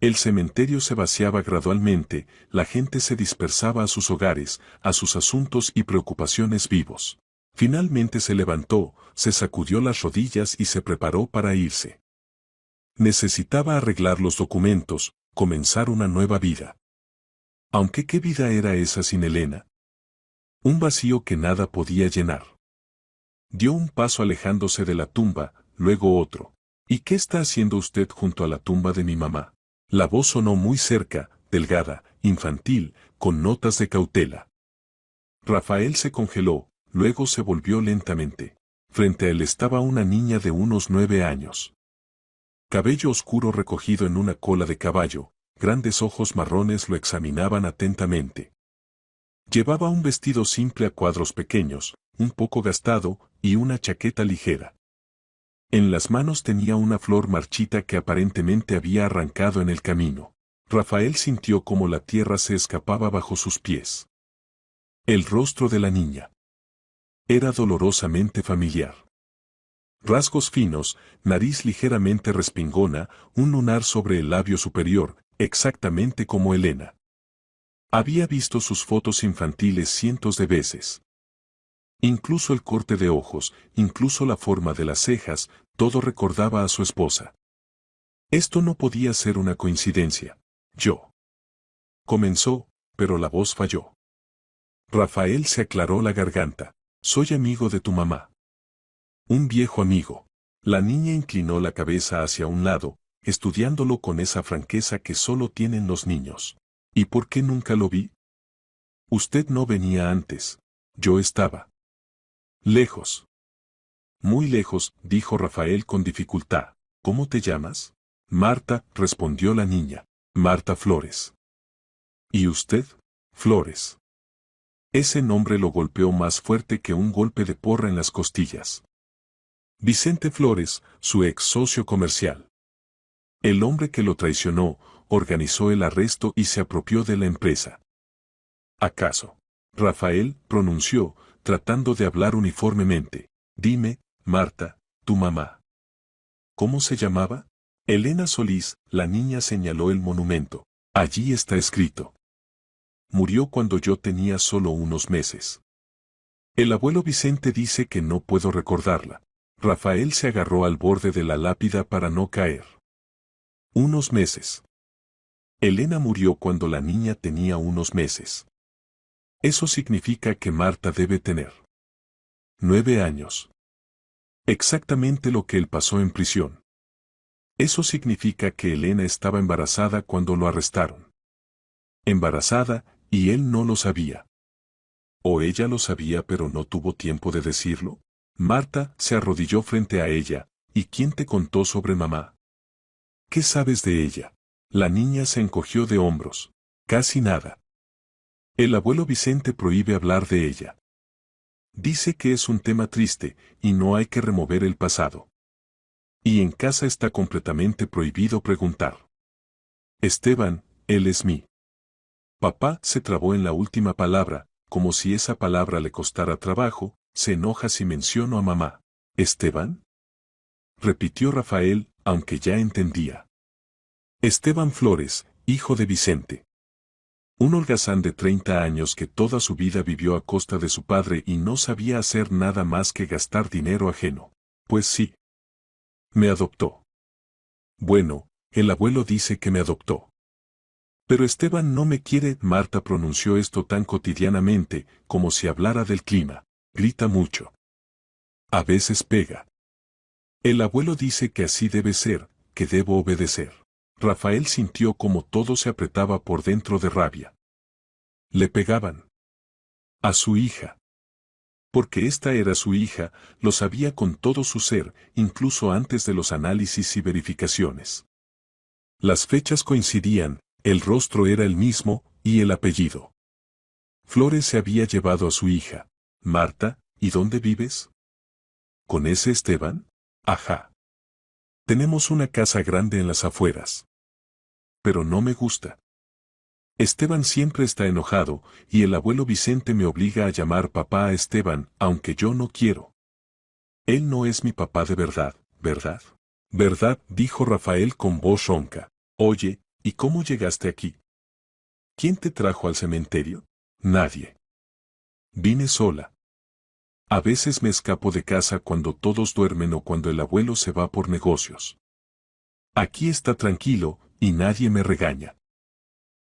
El cementerio se vaciaba gradualmente, la gente se dispersaba a sus hogares, a sus asuntos y preocupaciones vivos. Finalmente se levantó, se sacudió las rodillas y se preparó para irse. Necesitaba arreglar los documentos, comenzar una nueva vida. Aunque ¿qué vida era esa sin Elena? Un vacío que nada podía llenar. Dio un paso alejándose de la tumba, luego otro. ¿Y qué está haciendo usted junto a la tumba de mi mamá? La voz sonó muy cerca, delgada, infantil, con notas de cautela. Rafael se congeló, luego se volvió lentamente. Frente a él estaba una niña de unos 9 años. Cabello oscuro recogido en una cola de caballo, grandes ojos marrones lo examinaban atentamente. Llevaba un vestido simple a cuadros pequeños, un poco gastado, y una chaqueta ligera. En las manos tenía una flor marchita que aparentemente había arrancado en el camino. Rafael sintió como la tierra se escapaba bajo sus pies. El rostro de la niña era dolorosamente familiar. Rasgos finos, nariz ligeramente respingona, un lunar sobre el labio superior, exactamente como Elena. Había visto sus fotos infantiles cientos de veces. Incluso el corte de ojos, incluso la forma de las cejas, todo recordaba a su esposa. Esto no podía ser una coincidencia. Yo. Comenzó, pero la voz falló. Rafael se aclaró la garganta. Soy amigo de tu mamá. Un viejo amigo. La niña inclinó la cabeza hacia un lado, estudiándolo con esa franqueza que solo tienen los niños. ¿Y por qué nunca lo vi? Usted no venía antes. Yo estaba lejos. Muy lejos, dijo Rafael con dificultad. ¿Cómo te llamas? Marta, respondió la niña. Marta Flores. ¿Y usted? Flores. Ese nombre lo golpeó más fuerte que un golpe de porra en las costillas. Vicente Flores, su ex socio comercial. El hombre que lo traicionó, organizó el arresto y se apropió de la empresa. ¿Acaso? Rafael pronunció, tratando de hablar uniformemente. Dime, Marta, tu mamá. ¿Cómo se llamaba? Elena Solís. La niña señaló el monumento. Allí está escrito. Murió cuando yo tenía solo unos meses. El abuelo Vicente dice que no puedo recordarla. Rafael se agarró al borde de la lápida para no caer. Unos meses. Elena murió cuando la niña tenía unos meses. Eso significa que Marta debe tener 9 años. Exactamente lo que él pasó en prisión. Eso significa que Elena estaba embarazada cuando lo arrestaron. Embarazada, y él no lo sabía. O ella lo sabía pero no tuvo tiempo de decirlo. Marta se arrodilló frente a ella. ¿Y quién te contó sobre mamá? ¿Qué sabes de ella? La niña se encogió de hombros. Casi nada. El abuelo Vicente prohíbe hablar de ella. Dice que es un tema triste, y no hay que remover el pasado. Y en casa está completamente prohibido preguntar. Esteban, él es mi. Papá se trabó en la última palabra, como si esa palabra le costara trabajo, se enoja si menciono a mamá. ¿Esteban? Repitió Rafael, aunque ya entendía. Esteban Flores, hijo de Vicente. Un holgazán de 30 años que toda su vida vivió a costa de su padre y no sabía hacer nada más que gastar dinero ajeno. Pues sí. Me adoptó. Bueno, el abuelo dice que me adoptó. Pero Esteban no me quiere. Marta pronunció esto tan cotidianamente, como si hablara del clima. Grita mucho. A veces pega. El abuelo dice que así debe ser, que debo obedecer. Rafael sintió como todo se apretaba por dentro de rabia. Le pegaban. A su hija. Porque esta era su hija, lo sabía con todo su ser, incluso antes de los análisis y verificaciones. Las fechas coincidían, el rostro era el mismo, y el apellido. Flores se había llevado a su hija. Marta, ¿y dónde vives? ¿Con ese Esteban? Ajá. Tenemos una casa grande en las afueras. Pero no me gusta. Esteban siempre está enojado, y el abuelo Vicente me obliga a llamar papá a Esteban, aunque yo no quiero. Él no es mi papá de verdad, ¿verdad? ¿Verdad? Dijo Rafael con voz ronca. Oye, ¿y cómo llegaste aquí? ¿Quién te trajo al cementerio? Nadie. Vine sola. A veces me escapo de casa cuando todos duermen o cuando el abuelo se va por negocios. Aquí está tranquilo, y nadie me regaña.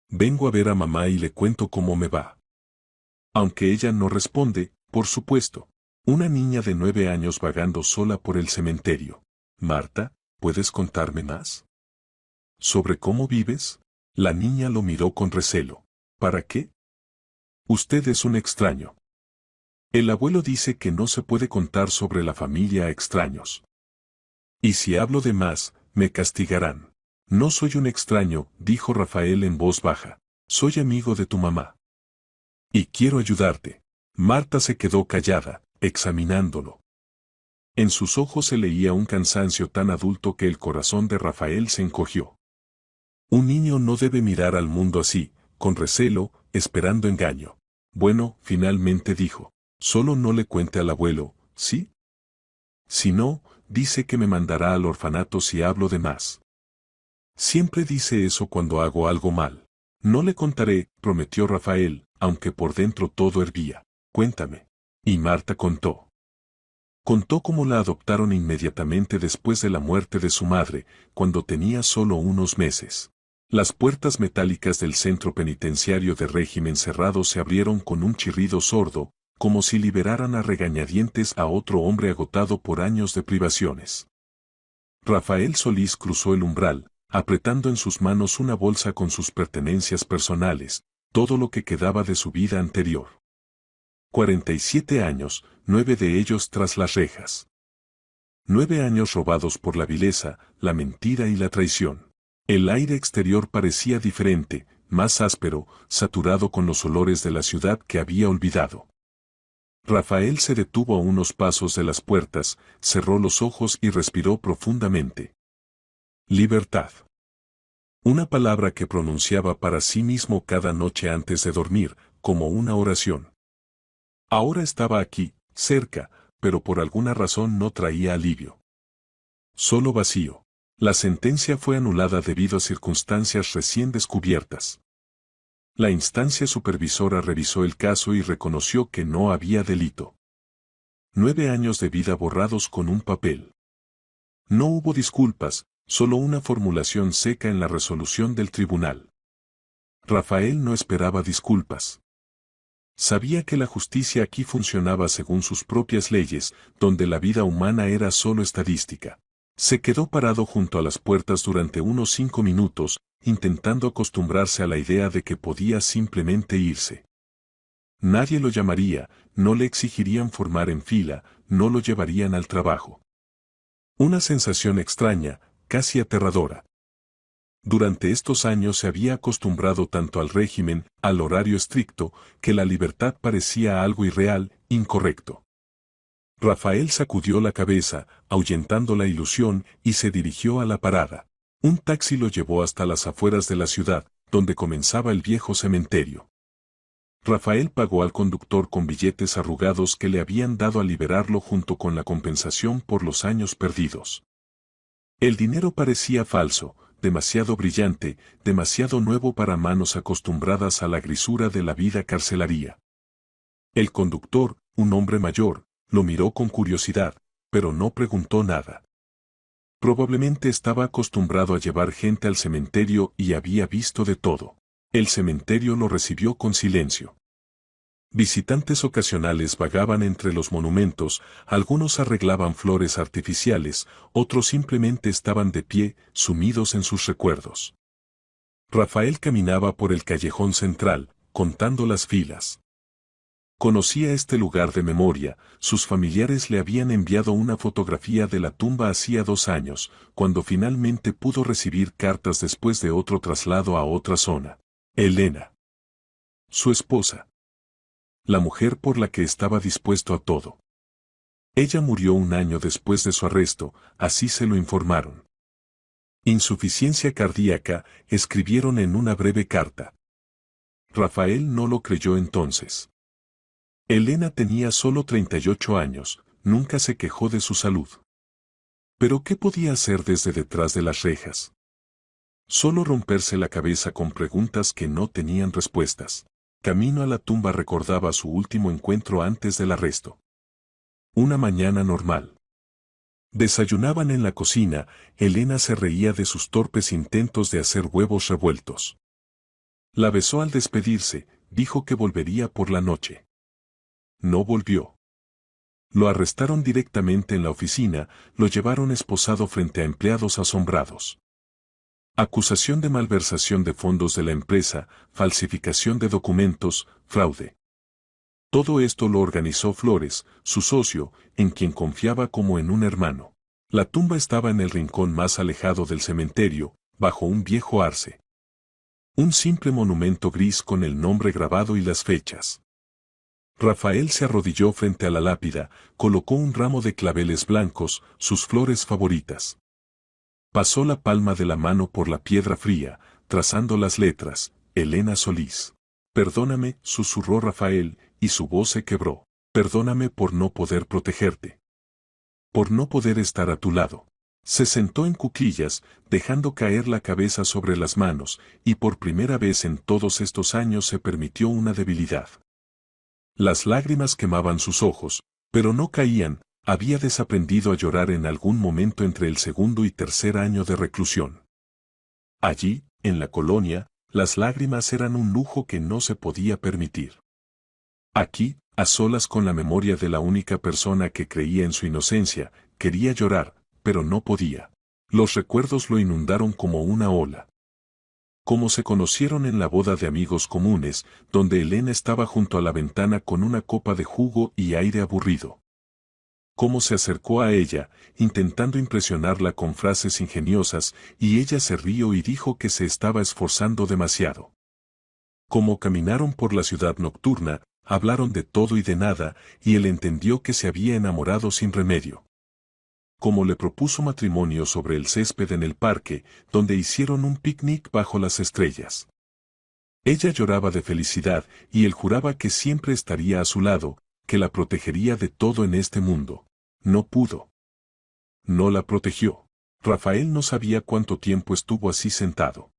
Vengo a ver a mamá y le cuento cómo me va. Aunque ella no responde, por supuesto. Una niña de 9 años vagando sola por el cementerio. Marta, ¿puedes contarme más? ¿Sobre cómo vives? La niña lo miró con recelo. ¿Para qué? Usted es un extraño. El abuelo dice que no se puede contar sobre la familia a extraños. Y si hablo de más, me castigarán. No soy un extraño, dijo Rafael en voz baja. Soy amigo de tu mamá. Y quiero ayudarte. Marta se quedó callada, examinándolo. En sus ojos se leía un cansancio tan adulto que el corazón de Rafael se encogió. Un niño no debe mirar al mundo así, con recelo, esperando engaño. Bueno, finalmente dijo. Solo no le cuente al abuelo, ¿sí? Si no, dice que me mandará al orfanato si hablo de más. Siempre dice eso cuando hago algo mal. No le contaré, prometió Rafael, aunque por dentro todo hervía. Cuéntame. Y Marta contó. Contó cómo la adoptaron inmediatamente después de la muerte de su madre, cuando tenía solo unos meses. Las puertas metálicas del centro penitenciario de régimen cerrado se abrieron con un chirrido sordo, como si liberaran a regañadientes a otro hombre agotado por años de privaciones. Rafael Solís cruzó el umbral, apretando en sus manos una bolsa con sus pertenencias personales, todo lo que quedaba de su vida anterior. 47 años, 9 de ellos tras las rejas. 9 años robados por la vileza, la mentira y la traición. El aire exterior parecía diferente, más áspero, saturado con los olores de la ciudad que había olvidado. Rafael se detuvo a unos pasos de las puertas, cerró los ojos y respiró profundamente. Libertad. Una palabra que pronunciaba para sí mismo cada noche antes de dormir, como una oración. Ahora estaba aquí, cerca, pero por alguna razón no traía alivio. Solo vacío. La sentencia fue anulada debido a circunstancias recién descubiertas. La instancia supervisora revisó el caso y reconoció que no había delito. 9 años de vida borrados con un papel. No hubo disculpas, solo una formulación seca en la resolución del tribunal. Rafael no esperaba disculpas. Sabía que la justicia aquí funcionaba según sus propias leyes, donde la vida humana era solo estadística. Se quedó parado junto a las puertas durante unos 5 minutos, intentando acostumbrarse a la idea de que podía simplemente irse. Nadie lo llamaría, no le exigirían formar en fila, no lo llevarían al trabajo. Una sensación extraña, casi aterradora. Durante estos años se había acostumbrado tanto al régimen, al horario estricto, que la libertad parecía algo irreal, incorrecto. Rafael sacudió la cabeza, ahuyentando la ilusión, y se dirigió a la parada. Un taxi lo llevó hasta las afueras de la ciudad, donde comenzaba el viejo cementerio. Rafael pagó al conductor con billetes arrugados que le habían dado al liberarlo junto con la compensación por los años perdidos. El dinero parecía falso, demasiado brillante, demasiado nuevo para manos acostumbradas a la grisura de la vida carcelaria. El conductor, un hombre mayor, lo miró con curiosidad, pero no preguntó nada. Probablemente estaba acostumbrado a llevar gente al cementerio y había visto de todo. El cementerio lo recibió con silencio. Visitantes ocasionales vagaban entre los monumentos, algunos arreglaban flores artificiales, otros simplemente estaban de pie, sumidos en sus recuerdos. Rafael caminaba por el callejón central, contando las filas. Conocía este lugar de memoria, sus familiares le habían enviado una fotografía de la tumba hacía 2 años, cuando finalmente pudo recibir cartas después de otro traslado a otra zona. Elena. Su esposa. La mujer por la que estaba dispuesto a todo. Ella murió 1 año después de su arresto, así se lo informaron. Insuficiencia cardíaca, escribieron en una breve carta. Rafael no lo creyó entonces. Elena tenía solo 38 años, nunca se quejó de su salud. ¿Pero qué podía hacer desde detrás de las rejas? Solo romperse la cabeza con preguntas que no tenían respuestas. Camino a la tumba recordaba su último encuentro antes del arresto. Una mañana normal. Desayunaban en la cocina, Elena se reía de sus torpes intentos de hacer huevos revueltos. La besó al despedirse, dijo que volvería por la noche. No volvió. Lo arrestaron directamente en la oficina, lo llevaron esposado frente a empleados asombrados. Acusación de malversación de fondos de la empresa, falsificación de documentos, fraude. Todo esto lo organizó Flores, su socio, en quien confiaba como en un hermano. La tumba estaba en el rincón más alejado del cementerio, bajo un viejo arce. Un simple monumento gris con el nombre grabado y las fechas. Rafael se arrodilló frente a la lápida, colocó un ramo de claveles blancos, sus flores favoritas. Pasó la palma de la mano por la piedra fría, trazando las letras, Elena Solís. Perdóname, susurró Rafael, y su voz se quebró. Perdóname por no poder protegerte. Por no poder estar a tu lado. Se sentó en cuclillas, dejando caer la cabeza sobre las manos, y por primera vez en todos estos años se permitió una debilidad. Las lágrimas quemaban sus ojos, pero no caían, había desaprendido a llorar en algún momento entre el 2º y 3er año de reclusión. Allí, en la colonia, las lágrimas eran un lujo que no se podía permitir. Aquí, a solas con la memoria de la única persona que creía en su inocencia, quería llorar, pero no podía. Los recuerdos lo inundaron como una ola. Como se conocieron en la boda de amigos comunes, donde Elena estaba junto a la ventana con una copa de jugo y aire aburrido. Cómo se acercó a ella, intentando impresionarla con frases ingeniosas, y ella se rió y dijo que se estaba esforzando demasiado. Como caminaron por la ciudad nocturna, hablaron de todo y de nada, y él entendió que se había enamorado sin remedio. Como le propuso matrimonio sobre el césped en el parque, donde hicieron un picnic bajo las estrellas. Ella lloraba de felicidad, y él juraba que siempre estaría a su lado, que la protegería de todo en este mundo. No pudo. No la protegió. Rafael no sabía cuánto tiempo estuvo así sentado.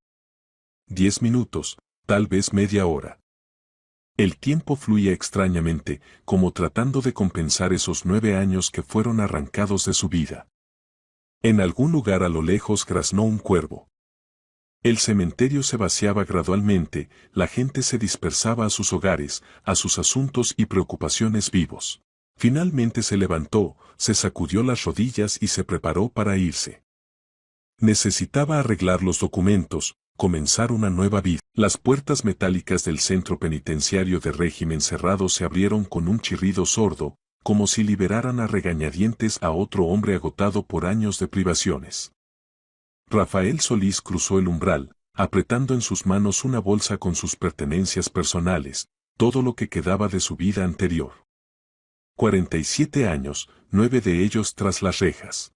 10 minutos, tal vez media hora. El tiempo fluía extrañamente, como tratando de compensar esos 9 años que fueron arrancados de su vida. En algún lugar a lo lejos graznó un cuervo. El cementerio se vaciaba gradualmente, la gente se dispersaba a sus hogares, a sus asuntos y preocupaciones vivos. Finalmente se levantó, se sacudió las rodillas y se preparó para irse. Necesitaba arreglar los documentos, comenzar una nueva vida. Las puertas metálicas del centro penitenciario de régimen cerrado se abrieron con un chirrido sordo, como si liberaran a regañadientes a otro hombre agotado por años de privaciones. Rafael Solís cruzó el umbral, apretando en sus manos una bolsa con sus pertenencias personales, todo lo que quedaba de su vida anterior. 47 años, 9 de ellos tras las rejas.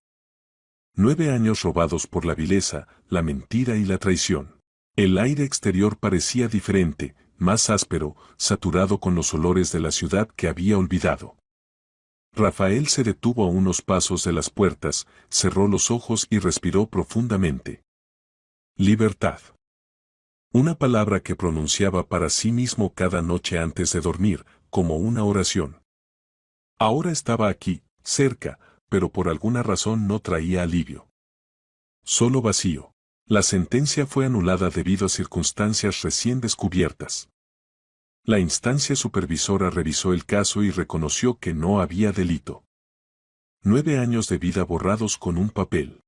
9 años robados por la vileza, la mentira y la traición. El aire exterior parecía diferente, más áspero, saturado con los olores de la ciudad que había olvidado. Rafael se detuvo a unos pasos de las puertas, cerró los ojos y respiró profundamente. Libertad. Una palabra que pronunciaba para sí mismo cada noche antes de dormir, como una oración. Ahora estaba aquí, cerca, pero por alguna razón no traía alivio. Solo vacío. La sentencia fue anulada debido a circunstancias recién descubiertas. La instancia supervisora revisó el caso y reconoció que no había delito. 9 años de vida borrados con un papel.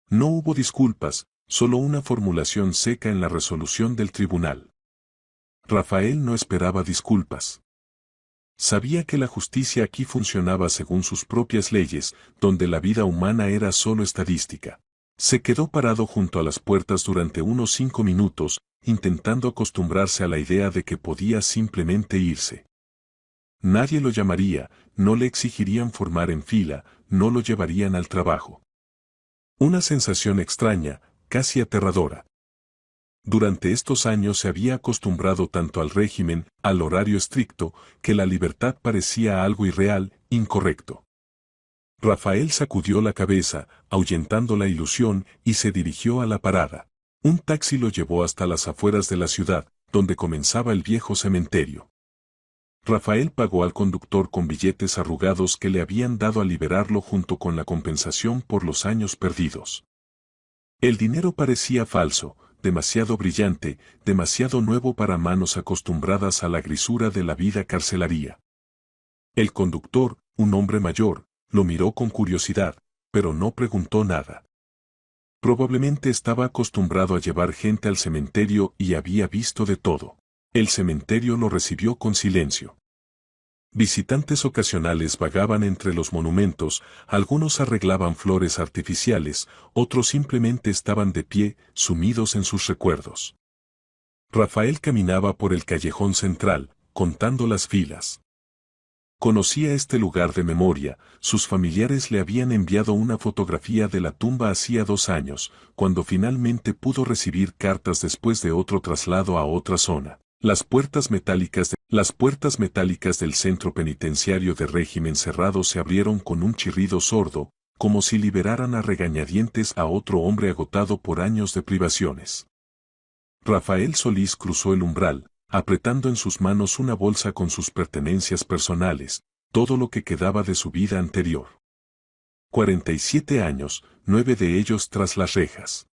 No hubo disculpas, solo una formulación seca en la resolución del tribunal. Rafael no esperaba disculpas. Sabía que la justicia aquí funcionaba según sus propias leyes, donde la vida humana era solo estadística. Se quedó parado junto a las puertas durante unos 5 minutos, intentando acostumbrarse a la idea de que podía simplemente irse. Nadie lo llamaría, no le exigirían formar en fila, no lo llevarían al trabajo. Una sensación extraña, casi aterradora. Durante estos años se había acostumbrado tanto al régimen, al horario estricto, que la libertad parecía algo irreal, incorrecto. Rafael sacudió la cabeza, ahuyentando la ilusión, y se dirigió a la parada. Un taxi lo llevó hasta las afueras de la ciudad, donde comenzaba el viejo cementerio. Rafael pagó al conductor con billetes arrugados que le habían dado al liberarlo junto con la compensación por los años perdidos. El dinero parecía falso, demasiado brillante, demasiado nuevo para manos acostumbradas a la grisura de la vida carcelaria. El conductor, un hombre mayor, lo miró con curiosidad, pero no preguntó nada. Probablemente estaba acostumbrado a llevar gente al cementerio y había visto de todo. El cementerio lo recibió con silencio. Visitantes ocasionales vagaban entre los monumentos, algunos arreglaban flores artificiales, otros simplemente estaban de pie, sumidos en sus recuerdos. Rafael caminaba por el callejón central, contando las filas. Conocía este lugar de memoria, sus familiares le habían enviado una fotografía de la tumba hacía 2 años, cuando finalmente pudo recibir cartas después de otro traslado a otra zona. Las puertas metálicas del centro penitenciario de régimen cerrado se abrieron con un chirrido sordo, como si liberaran a regañadientes a otro hombre agotado por años de privaciones. Rafael Solís cruzó el umbral, apretando en sus manos una bolsa con sus pertenencias personales, todo lo que quedaba de su vida anterior. 47 años, 9 de ellos tras las rejas.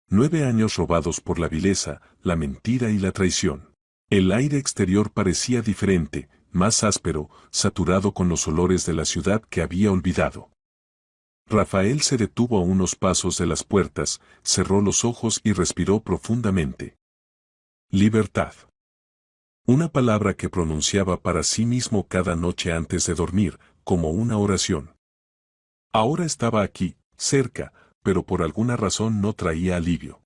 9 años robados por la vileza, la mentira y la traición. El aire exterior parecía diferente, más áspero, saturado con los olores de la ciudad que había olvidado. Rafael se detuvo a unos pasos de las puertas, cerró los ojos y respiró profundamente. Libertad. Una palabra que pronunciaba para sí mismo cada noche antes de dormir, como una oración. Ahora estaba aquí, cerca, pero por alguna razón no traía alivio.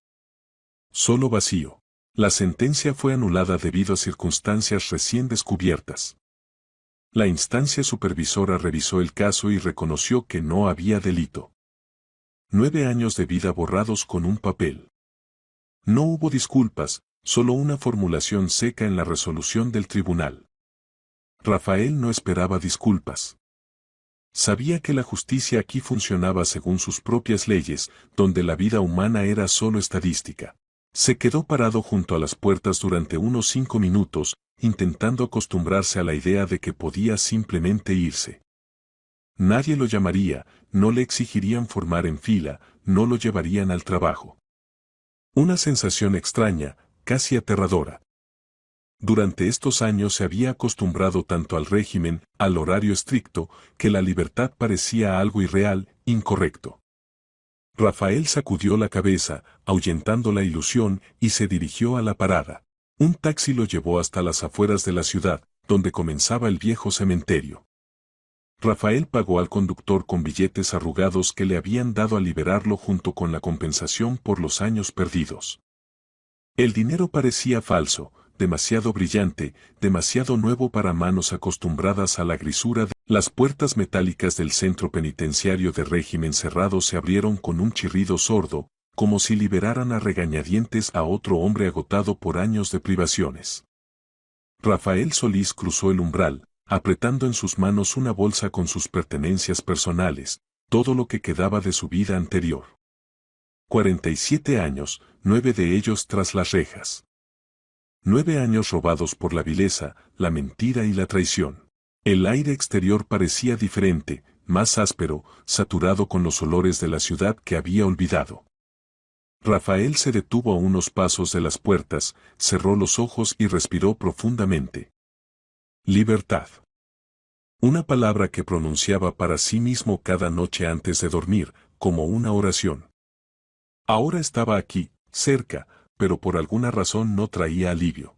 Solo vacío. La sentencia fue anulada debido a circunstancias recién descubiertas. La instancia supervisora revisó el caso y reconoció que no había delito. 9 años de vida borrados con un papel. No hubo disculpas, solo una formulación seca en la resolución del tribunal. Rafael no esperaba disculpas. Sabía que la justicia aquí funcionaba según sus propias leyes, donde la vida humana era solo estadística. Se quedó parado junto a las puertas durante unos 5 minutos, intentando acostumbrarse a la idea de que podía simplemente irse. Nadie lo llamaría, no le exigirían formar en fila, no lo llevarían al trabajo. Una sensación extraña, casi aterradora. Durante estos años se había acostumbrado tanto al régimen, al horario estricto, que la libertad parecía algo irreal, incorrecto. Rafael sacudió la cabeza, ahuyentando la ilusión, y se dirigió a la parada. Un taxi lo llevó hasta las afueras de la ciudad, donde comenzaba el viejo cementerio. Rafael pagó al conductor con billetes arrugados que le habían dado al liberarlo junto con la compensación por los años perdidos. El dinero parecía falso, demasiado brillante, demasiado nuevo para manos acostumbradas a la grisura de... Las puertas metálicas del centro penitenciario de régimen cerrado se abrieron con un chirrido sordo, como si liberaran a regañadientes a otro hombre agotado por años de privaciones. Rafael Solís cruzó el umbral, apretando en sus manos una bolsa con sus pertenencias personales, todo lo que quedaba de su vida anterior. 47 años, 9 de ellos tras las rejas. 9 años robados por la vileza, la mentira y la traición. El aire exterior parecía diferente, más áspero, saturado con los olores de la ciudad que había olvidado. Rafael se detuvo a unos pasos de las puertas, cerró los ojos y respiró profundamente. Libertad. Una palabra que pronunciaba para sí mismo cada noche antes de dormir, como una oración. Ahora estaba aquí, cerca, pero por alguna razón no traía alivio.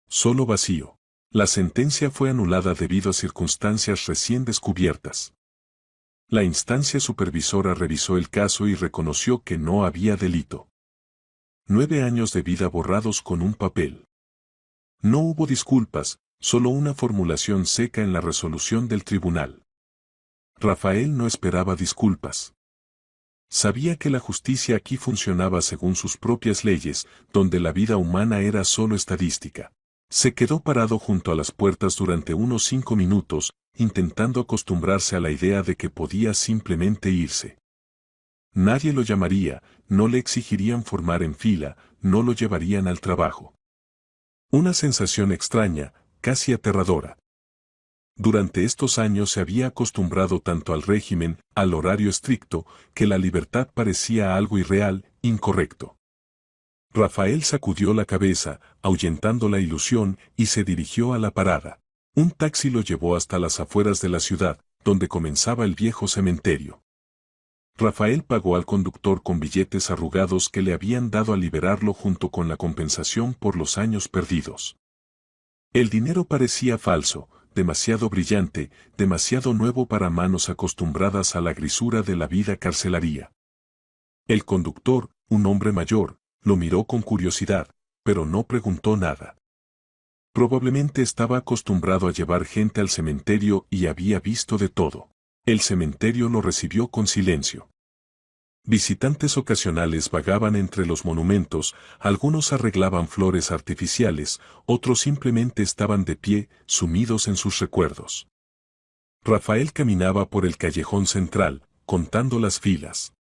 Solo vacío. La sentencia fue anulada debido a circunstancias recién descubiertas. La instancia supervisora revisó el caso y reconoció que no había delito. 9 años de vida borrados con un papel. No hubo disculpas, solo una formulación seca en la resolución del tribunal. Rafael no esperaba disculpas. Sabía que la justicia aquí funcionaba según sus propias leyes, donde la vida humana era solo estadística. Se quedó parado junto a las puertas durante unos 5 minutos, intentando acostumbrarse a la idea de que podía simplemente irse. Nadie lo llamaría, no le exigirían formar en fila, no lo llevarían al trabajo. Una sensación extraña, casi aterradora. Durante estos años se había acostumbrado tanto al régimen, al horario estricto, que la libertad parecía algo irreal, incorrecto. Rafael sacudió la cabeza, ahuyentando la ilusión, y se dirigió a la parada. Un taxi lo llevó hasta las afueras de la ciudad, donde comenzaba el viejo cementerio. Rafael pagó al conductor con billetes arrugados que le habían dado al liberarlo junto con la compensación por los años perdidos. El dinero parecía falso, demasiado brillante, demasiado nuevo para manos acostumbradas a la grisura de la vida carcelaria. El conductor, un hombre mayor, lo miró con curiosidad, pero no preguntó nada. Probablemente estaba acostumbrado a llevar gente al cementerio y había visto de todo. El cementerio lo recibió con silencio. Visitantes ocasionales vagaban entre los monumentos, algunos arreglaban flores artificiales, otros simplemente estaban de pie, sumidos en sus recuerdos. Rafael caminaba por el callejón central, contando las filas.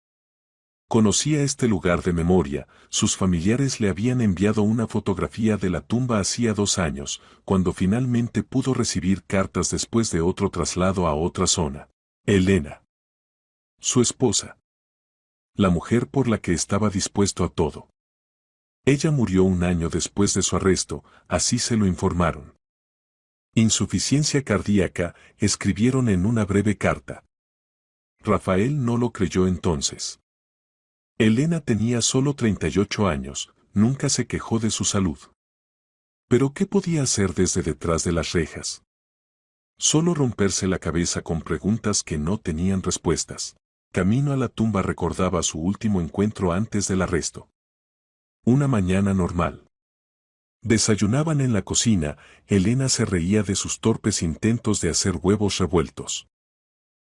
Conocía este lugar de memoria, sus familiares le habían enviado una fotografía de la tumba hacía 2 años, cuando finalmente pudo recibir cartas después de otro traslado a otra zona. Elena. Su esposa. La mujer por la que estaba dispuesto a todo. Ella murió 1 año después de su arresto, así se lo informaron. Insuficiencia cardíaca, escribieron en una breve carta. Rafael no lo creyó entonces. Elena tenía solo 38 años, nunca se quejó de su salud. ¿Pero qué podía hacer desde detrás de las rejas? Solo romperse la cabeza con preguntas que no tenían respuestas. Camino a la tumba recordaba su último encuentro antes del arresto. Una mañana normal. Desayunaban en la cocina, Elena se reía de sus torpes intentos de hacer huevos revueltos.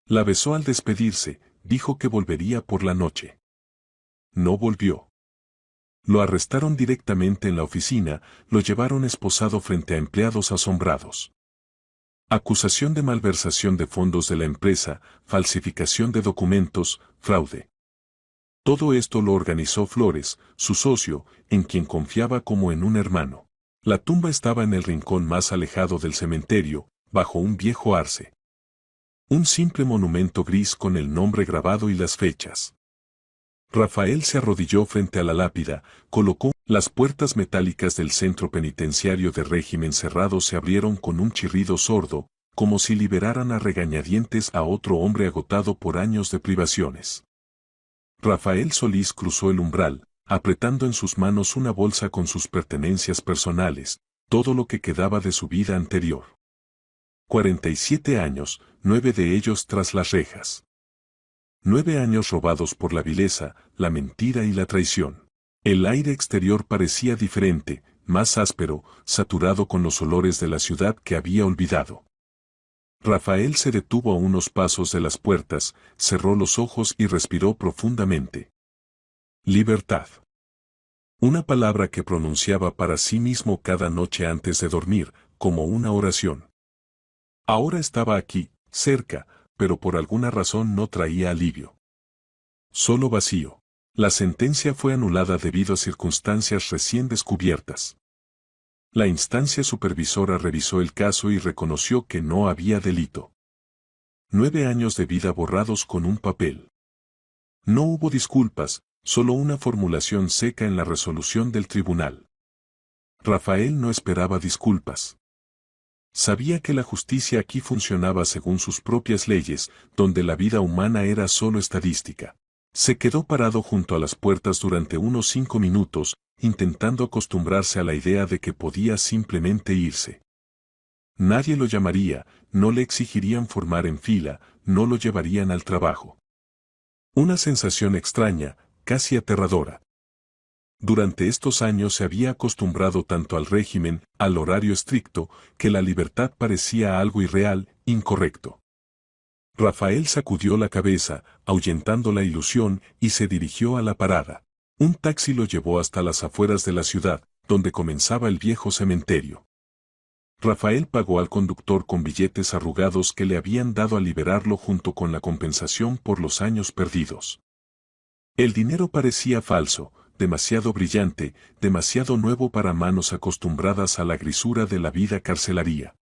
La besó al despedirse, dijo que volvería por la noche. No volvió. Lo arrestaron directamente en la oficina, lo llevaron esposado frente a empleados asombrados. Acusación de malversación de fondos de la empresa, falsificación de documentos, fraude. Todo esto lo organizó Flores, su socio, en quien confiaba como en un hermano. La tumba estaba en el rincón más alejado del cementerio, bajo un viejo arce. Un simple monumento gris con el nombre grabado y las fechas. Rafael se arrodilló frente a la lápida, colocó. Las puertas metálicas del centro penitenciario de régimen cerrado se abrieron con un chirrido sordo, como si liberaran a regañadientes a otro hombre agotado por años de privaciones. Rafael Solís cruzó el umbral, apretando en sus manos una bolsa con sus pertenencias personales, todo lo que quedaba de su vida anterior. 47 años, 9 de ellos tras las rejas. 9 años robados por la vileza, la mentira y la traición. El aire exterior parecía diferente, más áspero, saturado con los olores de la ciudad que había olvidado. Rafael se detuvo a unos pasos de las puertas, cerró los ojos y respiró profundamente. Libertad. Una palabra que pronunciaba para sí mismo cada noche antes de dormir, como una oración. Ahora estaba aquí, cerca, pero por alguna razón no traía alivio. Solo vacío. La sentencia fue anulada debido a circunstancias recién descubiertas. La instancia supervisora revisó el caso y reconoció que no había delito. 9 años de vida borrados con un papel. No hubo disculpas, solo una formulación seca en la resolución del tribunal. Rafael no esperaba disculpas. Sabía que la justicia aquí funcionaba según sus propias leyes, donde la vida humana era solo estadística. Se quedó parado junto a las puertas durante unos 5 minutos, intentando acostumbrarse a la idea de que podía simplemente irse. Nadie lo llamaría, no le exigirían formar en fila, no lo llevarían al trabajo. Una sensación extraña, casi aterradora. Durante estos años se había acostumbrado tanto al régimen, al horario estricto, que la libertad parecía algo irreal, incorrecto. Rafael sacudió la cabeza, ahuyentando la ilusión, y se dirigió a la parada. Un taxi lo llevó hasta las afueras de la ciudad, donde comenzaba el viejo cementerio. Rafael pagó al conductor con billetes arrugados que le habían dado al liberarlo junto con la compensación por los años perdidos. El dinero parecía falso, demasiado brillante, demasiado nuevo para manos acostumbradas a la grisura de la vida carcelaria.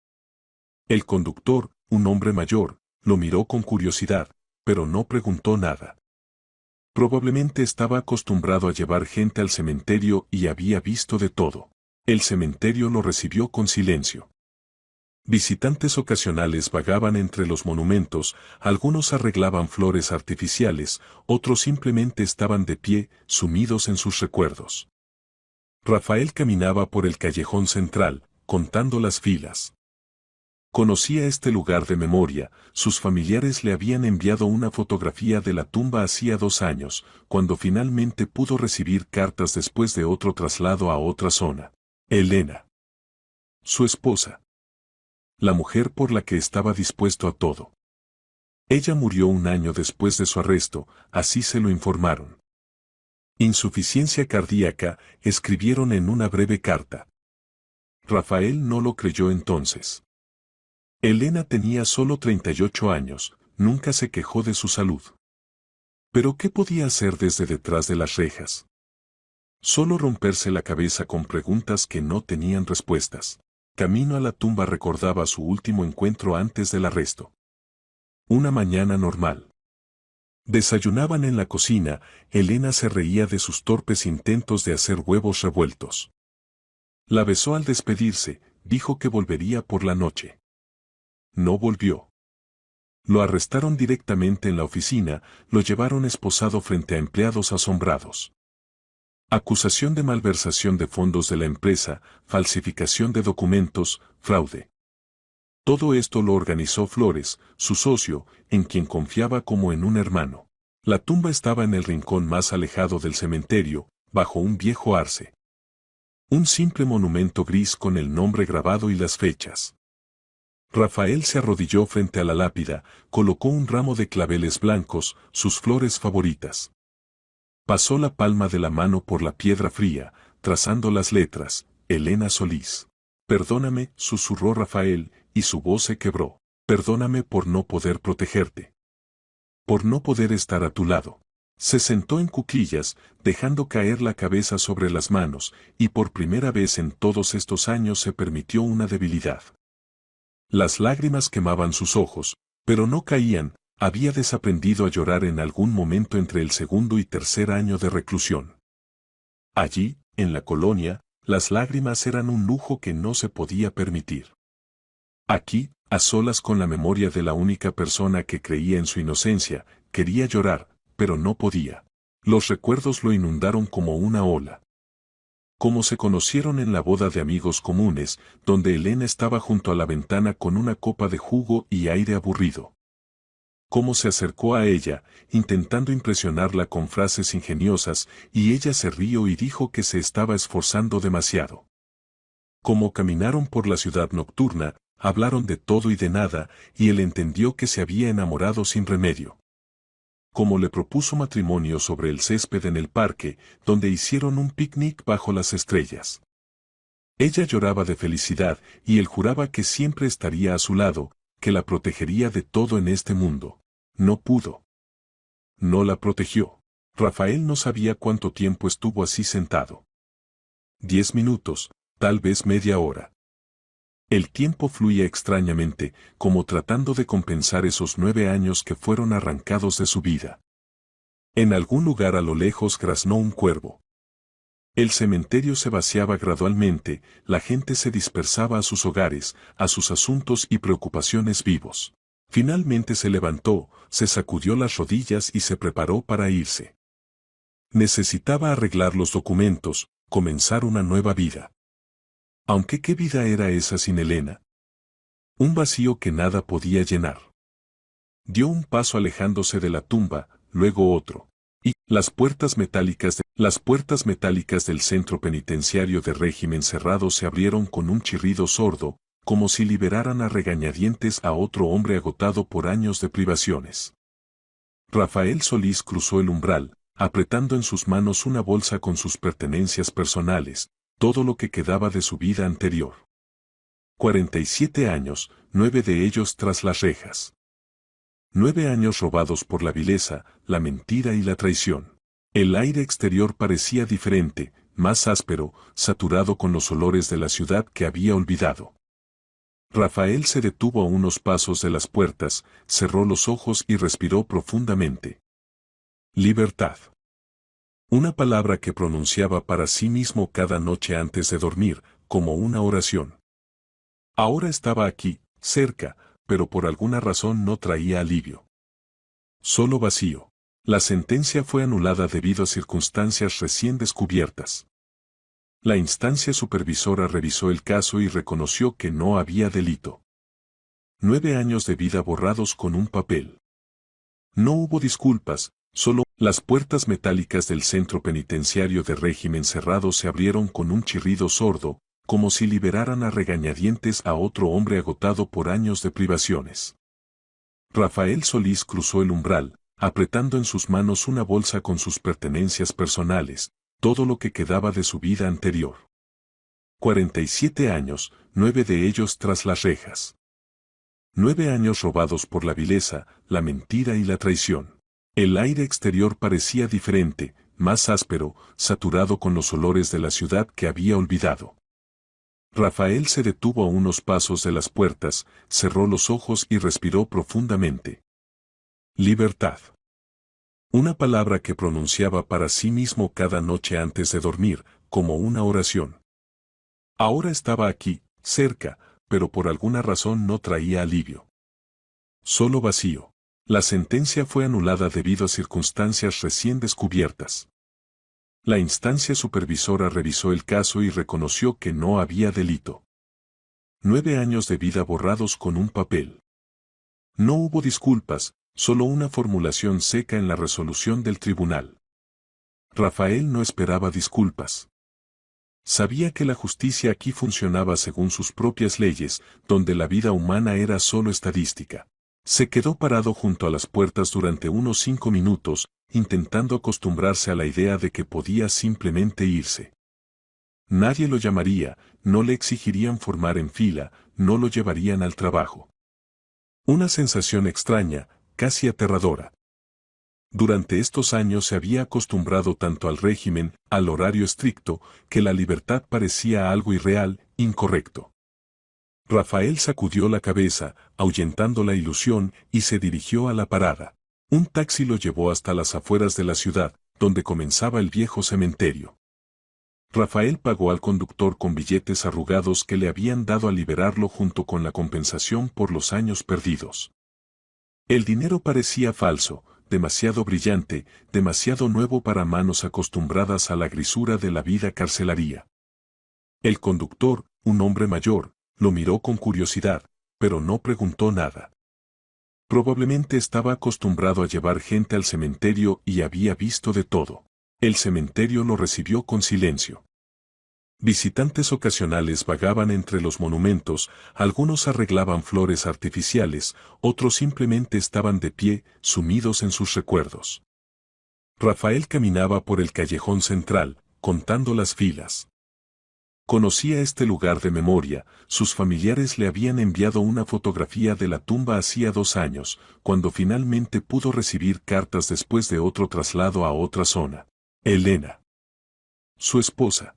El conductor, un hombre mayor, lo miró con curiosidad, pero no preguntó nada. Probablemente estaba acostumbrado a llevar gente al cementerio y había visto de todo. El cementerio lo recibió con silencio. Visitantes ocasionales vagaban entre los monumentos, algunos arreglaban flores artificiales, otros simplemente estaban de pie, sumidos en sus recuerdos. Rafael caminaba por el callejón central, contando las filas. Conocía este lugar de memoria, sus familiares le habían enviado una fotografía de la tumba hacía 2 años, cuando finalmente pudo recibir cartas después de otro traslado a otra zona. Elena. Su esposa. La mujer por la que estaba dispuesto a todo. Ella murió 1 año después de su arresto, así se lo informaron. Insuficiencia cardíaca, escribieron en una breve carta. Rafael no lo creyó entonces. Elena tenía solo 38 años, nunca se quejó de su salud. ¿Pero qué podía hacer desde detrás de las rejas? Solo romperse la cabeza con preguntas que no tenían respuestas. Camino a la tumba recordaba su último encuentro antes del arresto. Una mañana normal. Desayunaban en la cocina, Elena se reía de sus torpes intentos de hacer huevos revueltos. La besó al despedirse, dijo que volvería por la noche. No volvió. Lo arrestaron directamente en la oficina, lo llevaron esposado frente a empleados asombrados. Acusación de malversación de fondos de la empresa, falsificación de documentos, fraude. Todo esto lo organizó Flores, su socio, en quien confiaba como en un hermano. La tumba estaba en el rincón más alejado del cementerio, bajo un viejo arce. Un simple monumento gris con el nombre grabado y las fechas. Rafael se arrodilló frente a la lápida, colocó un ramo de claveles blancos, sus flores favoritas. Pasó la palma de la mano por la piedra fría, trazando las letras, Elena Solís. Perdóname, susurró Rafael, y su voz se quebró. Perdóname por no poder protegerte. Por no poder estar a tu lado. Se sentó en cuclillas, dejando caer la cabeza sobre las manos, y por primera vez en todos estos años se permitió una debilidad. Las lágrimas quemaban sus ojos, pero no caían, había desaprendido a llorar en algún momento entre el segundo y tercer año de reclusión. Allí, en la colonia, las lágrimas eran un lujo que no se podía permitir. Aquí, a solas con la memoria de la única persona que creía en su inocencia, quería llorar, pero no podía. Los recuerdos lo inundaron como una ola. Cómo se conocieron en la boda de amigos comunes, donde Elena estaba junto a la ventana con una copa de jugo y aire aburrido. Cómo se acercó a ella, intentando impresionarla con frases ingeniosas, y ella se rió y dijo que se estaba esforzando demasiado. Cómo caminaron por la ciudad nocturna, hablaron de todo y de nada, y él entendió que se había enamorado sin remedio. Como le propuso matrimonio sobre el césped en el parque, donde hicieron un picnic bajo las estrellas. Ella lloraba de felicidad, y él juraba que siempre estaría a su lado, que la protegería de todo en este mundo. No pudo. No la protegió. Rafael no sabía cuánto tiempo estuvo así sentado. 10 minutos, tal vez media hora. El tiempo fluía extrañamente, como tratando de compensar esos 9 años que fueron arrancados de su vida. En algún lugar a lo lejos graznó un cuervo. El cementerio se vaciaba gradualmente, la gente se dispersaba a sus hogares, a sus asuntos y preocupaciones vivos. Finalmente se levantó, se sacudió las rodillas y se preparó para irse. Necesitaba arreglar los documentos, comenzar una nueva vida. Aunque ¿qué vida era esa sin Elena? Un vacío que nada podía llenar. Dio un paso alejándose de la tumba, luego otro. Y las puertas metálicas del centro penitenciario de régimen cerrado se abrieron con un chirrido sordo, como si liberaran a regañadientes a otro hombre agotado por años de privaciones. Rafael Solís cruzó el umbral, apretando en sus manos una bolsa con sus pertenencias personales, todo lo que quedaba de su vida anterior. 47 años, 9 de ellos tras las rejas. 9 años robados por la vileza, la mentira y la traición. El aire exterior parecía diferente, más áspero, saturado con los olores de la ciudad que había olvidado. Rafael se detuvo a unos pasos de las puertas, cerró los ojos y respiró profundamente. Libertad. Una palabra que pronunciaba para sí mismo cada noche antes de dormir, como una oración. Ahora estaba aquí, cerca, pero por alguna razón no traía alivio. Solo vacío. La sentencia fue anulada debido a circunstancias recién descubiertas. La instancia supervisora revisó el caso y reconoció que no había delito. 9 años de vida borrados con un papel. No hubo disculpas, solo las puertas metálicas del centro penitenciario de régimen cerrado se abrieron con un chirrido sordo, como si liberaran a regañadientes a otro hombre agotado por años de privaciones. Rafael Solís cruzó el umbral, apretando en sus manos una bolsa con sus pertenencias personales, todo lo que quedaba de su vida anterior. 47 años, 9 de ellos tras las rejas. 9 años robados por la vileza, la mentira y la traición. El aire exterior parecía diferente, más áspero, saturado con los olores de la ciudad que había olvidado. Rafael se detuvo a unos pasos de las puertas, cerró los ojos y respiró profundamente. Libertad. Una palabra que pronunciaba para sí mismo cada noche antes de dormir, como una oración. Ahora estaba aquí, cerca, pero por alguna razón no traía alivio. Solo vacío. La sentencia fue anulada debido a circunstancias recién descubiertas. La instancia supervisora revisó el caso y reconoció que no había delito. 9 años de vida borrados con un papel. No hubo disculpas, solo una formulación seca en la resolución del tribunal. Rafael no esperaba disculpas. Sabía que la justicia aquí funcionaba según sus propias leyes, donde la vida humana era solo estadística. Se quedó parado junto a las puertas durante unos 5 minutos, intentando acostumbrarse a la idea de que podía simplemente irse. Nadie lo llamaría, no le exigirían formar en fila, no lo llevarían al trabajo. Una sensación extraña, casi aterradora. Durante estos años se había acostumbrado tanto al régimen, al horario estricto, que la libertad parecía algo irreal, incorrecto. Rafael sacudió la cabeza, ahuyentando la ilusión, y se dirigió a la parada. Un taxi lo llevó hasta las afueras de la ciudad, donde comenzaba el viejo cementerio. Rafael pagó al conductor con billetes arrugados que le habían dado al liberarlo junto con la compensación por los años perdidos. El dinero parecía falso, demasiado brillante, demasiado nuevo para manos acostumbradas a la grisura de la vida carcelaria. El conductor, un hombre mayor, lo miró con curiosidad, pero no preguntó nada. Probablemente estaba acostumbrado a llevar gente al cementerio y había visto de todo. El cementerio lo recibió con silencio. Visitantes ocasionales vagaban entre los monumentos, algunos arreglaban flores artificiales, otros simplemente estaban de pie, sumidos en sus recuerdos. Rafael caminaba por el callejón central, contando las filas. Conocía este lugar de memoria, sus familiares le habían enviado una fotografía de la tumba hacía 2 años, cuando finalmente pudo recibir cartas después de otro traslado a otra zona. Elena. Su esposa.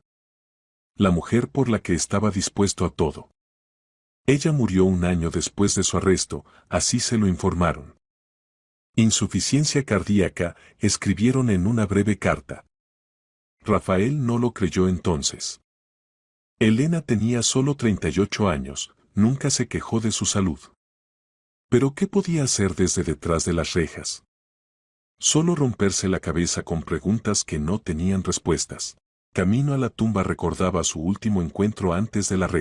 La mujer por la que estaba dispuesto a todo. Ella murió 1 año después de su arresto, así se lo informaron. Insuficiencia cardíaca, escribieron en una breve carta. Rafael no lo creyó entonces. Elena tenía solo 38 años, nunca se quejó de su salud. ¿Pero qué podía hacer desde detrás de las rejas? Solo romperse la cabeza con preguntas que no tenían respuestas. Camino a la tumba recordaba su último encuentro antes de la